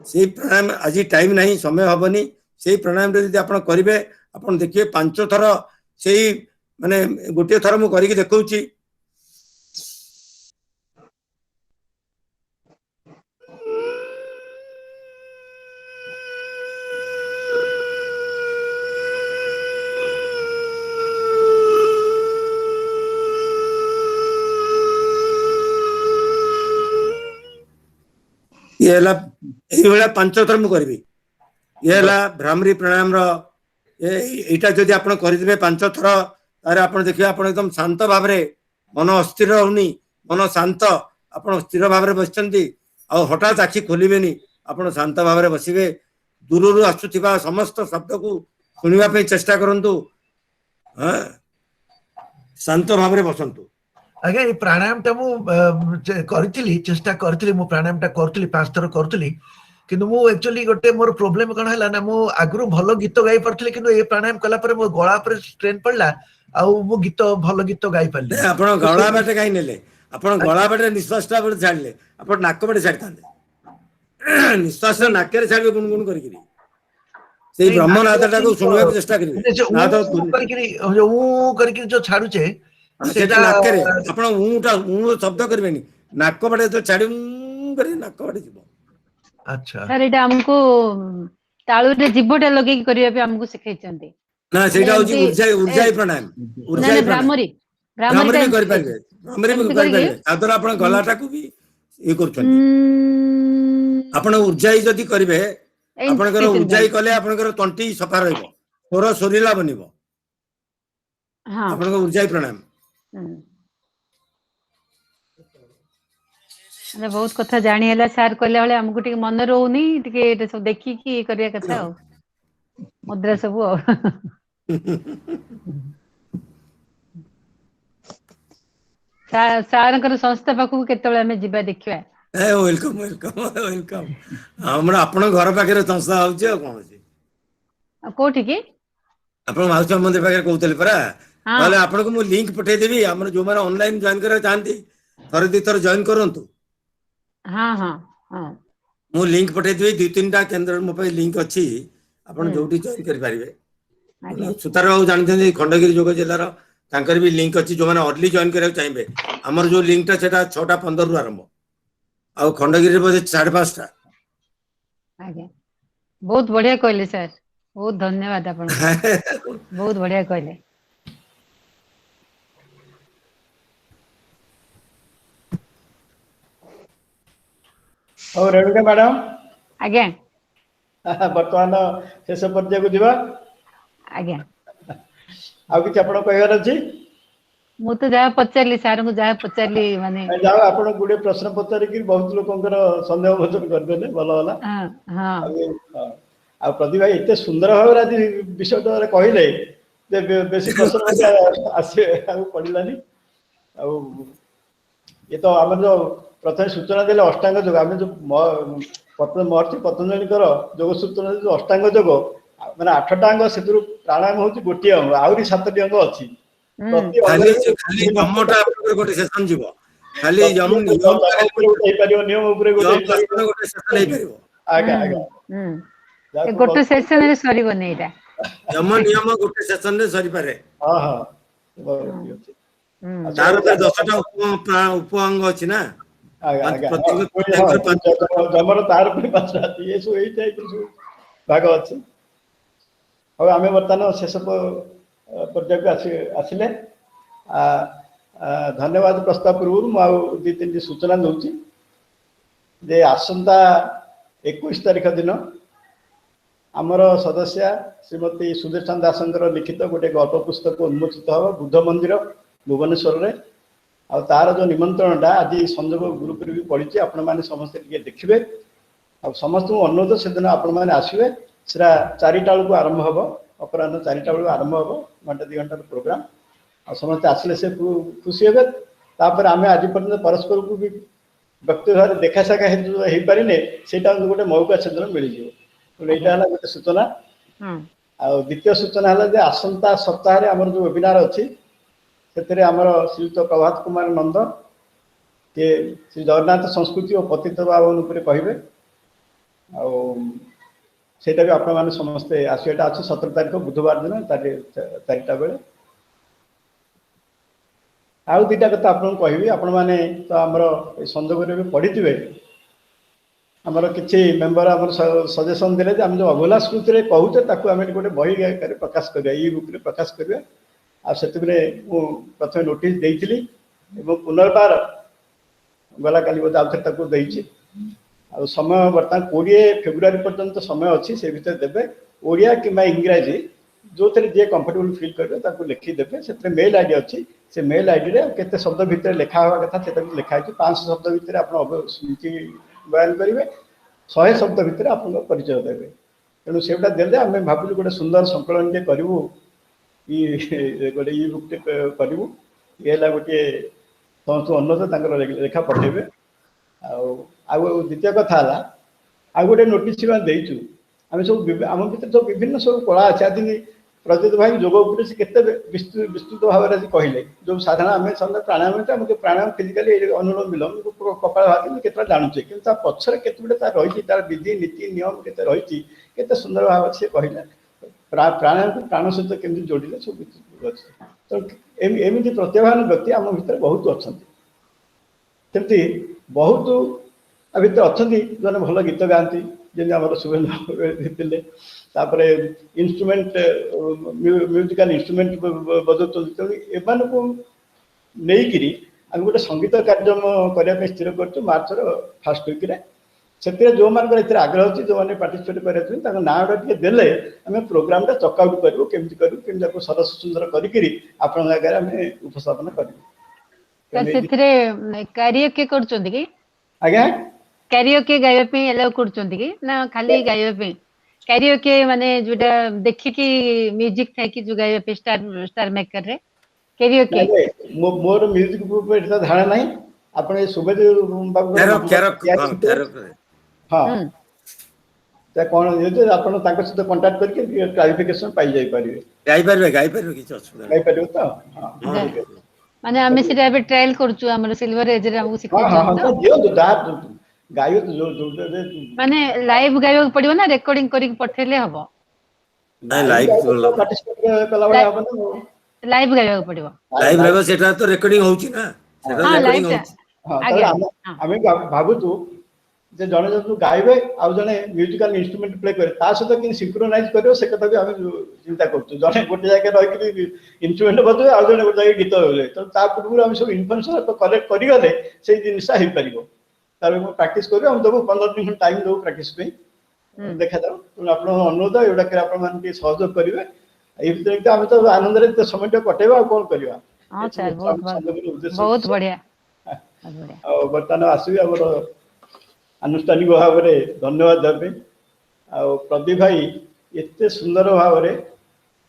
से प्राणायाम आज टाइम नहीं समय हबनी से प्राणायाम रे यदि आपण करिवे आपण देखिबे 5 थर से माने गोटे थर मु करिक देखौची ये हला एही वाला 5 थर मु करबी ये हला भ्रामरी प्राणायाम रो एटा जदि आपण करिदिबे 5 थर तारे आपण देखिबे आपण एकदम शांत भाव रे मन अस्थिर होनी मन शांत आपण स्थिर भाव रे बसचंती आ हठात आखि खोलिबेनी आपण शांत भाव रे बसिबे दूररु आसुथिबा समस्त शब्द को सुनिबा पे चेष्टा करंतु हां शांत भाव रे बसंतु आज्ञा ये प्राणायाम टा मु करथिली चेष्टा करथिली मु प्राणायाम टा करथिली 5 थर करथिली किंतु मु एक्चुअली गोटे मोर प्रॉब्लम कोन हला ना मु आगरु भलो गीत गाई परथिली किंतु ए प्राणायाम कला पर मो गळा पर स्ट्रेन पड़ला आ मु गीत भलो गीत गाई परली आपण गळा बाटे गाई नेले आपण गळा बाटे निश्वास टा पर छाडले आपण नाक बाटे छाडतांदे निश्वास नाक रे छाडबे गुनगुन करिकरी सेई ब्रह्मनादटा को सुनबे चेष्टा करिवे नाद करकिरी जो करकिरी जो छाडुचे सेटा नाक रे आपण ऊटा ऊ शब्द करबेनी नाक बाटे तो छाडी करी नाक बाटे जीव अच्छा सर एटा हमको ताळू रे जीवटा लगे करिया पे हमको सिखाइचंती ना सेटा होची ऊर्जा प्राणायाम ऊर्जा ब्राह्मरी ब्राह्मरी भी कर पाइबे ब्राह्मरी भी कर पाइबे आदर आपण गलाटा को भी ये करछन आपण ऊर्जा जदी करिवे आपनकर ऊर्जा कले आपनकर तंटी सफा रहइबो स्वर सोरिला बनिबो हां आपनकर ऊर्जा प्राणायाम अरे बहुत कथा जानी हला सर कहले वाले हमको टिके मन रहउनी टिके एटा सब देखि की करिया कथा हो मुद्रा सब हो सारंकर संस्था पाखु केतबेले हमें जिबा देखिबा ए वेलकम वेलकम वेलकम हमरा आपण घर पाखे संस्था होउछ कोन छै कोठी की आपण माउसा मंदिर पाखे कहउतले परा ताले आपण को मु लिंक पठे देबी हमर जो माने ऑनलाइन जॉइन करे चाहंती थर दी थर जॉइन करंतु हां हां हां मु लिंक पठे देबी 2-3टा केंद्र मो पे लिंक अछि आपण जोटी जॉइन करि परिबे सुतार बाबू जानथि खंडगिरी जोग जिल्ला रो तांकर भी लिंक अछि जो माने अर्ली जॉइन करे चाहिबे हमर जो लिंक ता सेटा 6:15 रु आरंभ आ खंडगिरी रे बजे 5:30 टा आगे बहुत बढ़िया कहले सर बहुत धन्यवाद आपण बहुत बढ़िया कहले और रेणुका मैडम आगे वर्तमान शेष पर्याय को दिबा आगे आ कि आपण कहर अछि मु तो जा पचारली सर को जा पचारली माने जाओ आपण गुडे प्रश्न पचारि कि बहुत लोकंकर संदेह भोजन कर देले भलो होला हां हां आ प्रतिभा एते सुंदर भाव आज विषय कहले जे बेसी प्रश्न आसे आ पड़िलानी आ ये तो आम जो प्रथम सूचना देले अष्टांग योग आम जो महर्षि पतंजलि योग सूचना जो अष्टांग योग माने 8टा अंग से प्राणायाम होची गोटे अंग आउरी 7टी अंग अछि खाली खाली ब्रह्मटा गोटे सेशन जीवो खाली यम नियम हे परियो नियम ऊपर गोटे सेशन हे परियो आगा आगा ए गोटे सेशन रे सरी बनेइरा यम नियम गोटे सेशन रे सरी पारे हां हां तार पे 10टा उप अंग अछि ना आगा आगा जमर तार पे 5टा ये सो एई टाइप सो भाग अछि अब आमे वर्तमान शेष पर्याय आसिले धन्यवाद प्रस्ताव पूर्व मु 2-3 सूचना दूची जे आसंता 21 तारिख दिन आमर सदस्य श्रीमती सुदेशान दासंकर लिखित गोटे गल्प पुस्तक उन्मोचित हम बुद्ध मंदिर भुवनेश्वर रे आ तार जो निमंत्रणटा आज संजोग ग्रुप रे भी पड़ी आपण माने समस्त टिके देखिबे आ समस्त अनुरोध से दिन आपण माने आसीबे सेरा 4टा बेलू आरंभ हबो अपराह्न 4टा बेलू आरंभ हबो घंटा 2 घंटा प्रोग्राम आ समस्त आसले से खुशी हेबे तापर आमे आज पर्यंत परस्पर को भी व्यक्ति भाव देखा साखा हो पारे से गोटे मौका से दिन मिल जाए यहाँ गोटे सूचना आ द्वितीय सूचना है जे आसंता सप्ताह आमर जो वेबिनार अच्छी से आमर श्रीयुक्त प्रभात कुमार नंद ये श्री जगन्नाथ संस्कृति और पतित पावन कहे आईटा भी आपण मैंने समस्ते आसटा अच्छे 17 तारीख बुधवार दिन 4टा बेले आउ 2टा कथा आपको कहबी आपण मैंने तो आमर संजोग भी पढ़ी आमर किसी मेम्बर आम सजेसन देले जे आम जो अभुला स्मृति में कहूचे आम गोटे बही आकार प्रकाश करिया ई बुक रे प्रकाश करिया आ सेति प्रथम नोटिस देइथिली एवं पुनर्बार गला काली बोध आउ थे देइछि आ समय बर्तमान 20 फेब्रुआरी पर्यंत समय अच्छी से भीतर देवे ओडिया कि इंग्राजी जो थे जे कंफर्टेबल फील करेंगे लिखिदेवे से मेल आईडी अच्छी से मेल आईडी रे केते शब्द भितर लिखा हवा कथा से लिखाई 500 शब्द भितर आप स्मृति बयान करेंगे 100 शब्द भितर आप परिचय देवे तेणु से देले आम भाविलु गोटे सुंदर संकलन टे करूँ गोटे ई बुक टे करूँ ये गोटे समस्त अनुरोध लेखा पठेबे द्वितीय कथा आ गोटे नोटिस देचु आम सब आम भर सब विभिन्न सब कला अच्छे आज प्रज्योत भाई योग उपर से केते विस्तृत भाव में कहले जो साधारण आम सब प्राणायाम जो प्राणायाम फिजिकाली अनुलोम विलोम कपाल भाती के जानूचे कि पचर केते रही तार विधि नीति नियम केते रही केते सुंदर भाव से कहले प्राणायाम को प्राण सहित केमती जोड़िले सब तो एमती प्रतिभावान व्यक्ति आम भर बहुत अच्छा सेमती बहुत भितर अच्छा जो भल गीत गाँती जमी आम शुभेंद्र तापर इंस्ट्रूमेंट म्यूजिकल इंस्ट्रूमेंट बजाऊँ तेणु एम को नहीं आम गोटे संगीत कार्यक्रम करने स्थिर कर मार्चर फास्ट वीक से जो मान आग्रह अच्छी जो मैंने पार्टिसिपेट करें ना गुड़ा देले आम प्रोग्राम चकआउट करूँ केमी सरस सुंदर करी आपण आगे आम उपस्थापन कर आज्ञा कैरियोके गाइबा एलाउ करछोंती कि ना खाली गाइबा कैरियोके माने जोटा देखिकी म्यूजिक था कि जो गाइबा स्टार मेकर रे कैरियोके मोर म्यूजिक ग्रुप एटा धारणा नाही आपण सुबेद बाबू हां त कोन जे आपण तांको सहित कांटेक्ट करके क्लैरिफिकेशन पाई जाई परिबे गाई परबे किछ असुविधा गाई परबे तो हां माने हमें सिटा अबे ट्रायल करछु हमर सिल्वर एज रे हमहु सिखै हां हां दियो तो दात गायो तो जो माने लाइव गायो पड़ियो ना रिकॉर्डिंग करी पठेले हबो ना लाइव पार्टिसिपेट कला वाला हबो ना लाइव गायो पड़ियो लाइव रहबो सेटा तो रिकॉर्डिंग होउची ना सेटा रिकॉर्डिंग होउची हां आमे भाबु तो जे जने जो गाइबे आ जने म्यूजिकल इंस्ट्रूमेंट प्ले करे ता सहित कि सिंक्रोनाइज करियो से कथा भी आमे चिंता करछु जने गोटे जाके रहि कि इंस्ट्रूमेंट बजे आ जने गोटे जाके गीत बोले तो ता पूर्व हम सब इन्फॉर्मेशन तो कलेक्ट करि गले से जिनसा हे परिबो तार में प्रैक्टिस करियो हम दबो 15 दिन टाइम दो प्रैक्टिस पे देखा जाओ तो आपण अनुरोध एडा के आपण मान के सहयोग करिवे ए भीतर तो हम तो आनंद रे समय तो कटेबा कोन करिवा हां सर बहुत बढ़िया आ बर्तमान आसुबी हमर आनुष्ठानिक भाव में धन्यवाद देवे आ प्रदीप भाई एते सुंदर भाव में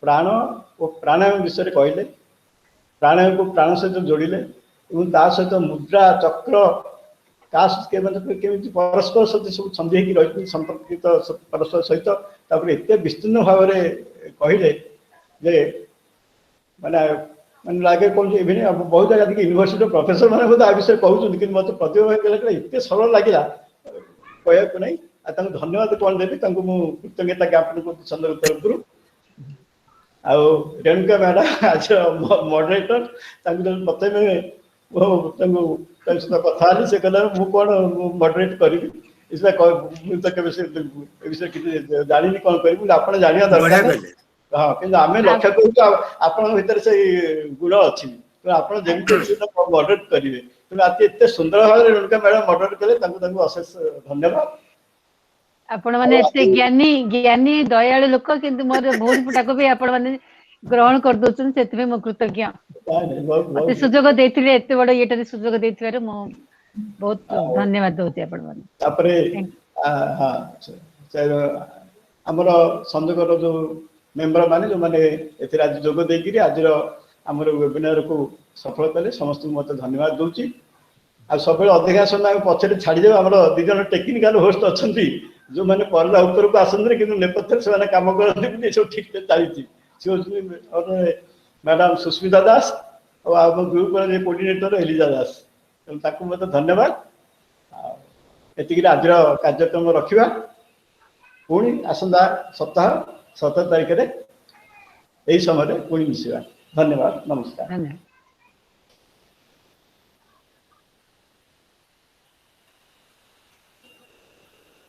प्राण और प्राणायाम विषय कहले प्राणायाम को प्राण सहित जोड़िले सहित मुद्रा चक्र केमी परस्पर सहित सब संधि रही संपर्कित परस्पर सहित एत विस्तीर्ण भाव में कहले जे माने मैंने लगे कौन इवन बहुत जगह यूनिवर्सिटी प्रोफेसर मैंने बोध आ विषय कहते कि मतलब प्रतिभा एत सरल लगे कहूँ नहीं धन्यवाद कौन देवी कृतज्ञता ज्ञापन कर चंद्र तरफ रेणुका मैडम आज मॉडरेटर प्रथम कथा से कहला मु कौन मॉडरेट करी विषय किसी जानी कौन करी आप जाना दरकार हाँ कि आम लक्ष्य करूँ आपण भर से गुण अच्छी तो आप मॉडरेट करेंगे तेना एत सुंदर भाव में रेणुका मैडम मॉडरेट कले अशेष धन्यवाद आपण माने एते ज्ञानी दयालु लोक किंतु मोर बहुत फटाको भी आपण माने ଗ୍ରହଣ କରିଦଉଛନ୍ତି ସେଥିପାଇଁ ମୁଁ କୃତଜ୍ଞ। ମତେ ସୁଯୋଗ ଦେଇଥିଲେ ଏତେ ବଡ ଇଏଟାରେ ସୁଯୋଗ ଦେଇଥିବାରୁ ମୁଁ ବହୁତ ଧନ୍ୟବାଦ ଦଉଛି ଆପଣମାନଙ୍କୁ। ତାପରେ ହଁ ଆମର ସଂଯୋଗର ଯୋଉ ମେମ୍ବର ମାନେ ଯୋଉମାନେ ଏଥିରେ ଆଜି ଯୋଗ ଦେଇକିରି ଆଜିର ଆମର ୱେବିନାରକୁ ସଫଳ କଲେ ସମସ୍ତଙ୍କୁ ମୋତେ ଧନ୍ୟବାଦ ଦଉଛି। ଆଉ ସବୁବେଳେ ଅଧିକା ସମୟ ଆମେ ପଛରେ ଛାଡ଼ିଦେବା। ଆମର 2 ଜଣ ଟେକ୍ନିକାଲ ହୋଷ୍ଟ ଅଛନ୍ତି ଯୋଉମାନେ ପରଦା ଉପରକୁ ଆସନ୍ତି କିନ୍ତୁ ନେପଥ୍ୟରେ ସେମାନେ କାମ କରନ୍ତି ବୋଲି ଏସବୁ ଠିକ ଚାଲିଛି। ସେ ହେଉଛନ୍ତି ମ୍ୟାଡାମ ସୁସ୍ମିତା ଦାସ ଆଉ ଆମ ଗ୍ରୁପର କୋର୍ଡିନେଟର ଏଲିଜା ଦାସ। ତେଣୁ ତାକୁ ମୋତେ ଧନ୍ୟବାଦ। ଆଉ ଏତିକିରେ ଆଜିର କାର୍ଯ୍ୟକ୍ରମ ରଖିବା। ପୁଣି ଆସନ୍ତା ସପ୍ତାହ 17 ତାରିଖରେ ଏହି ସମୟରେ ପୁଣି ମିଶିବା। ଧନ୍ୟବାଦ, ନମସ୍କାର। ଧନ୍ୟବାଦ।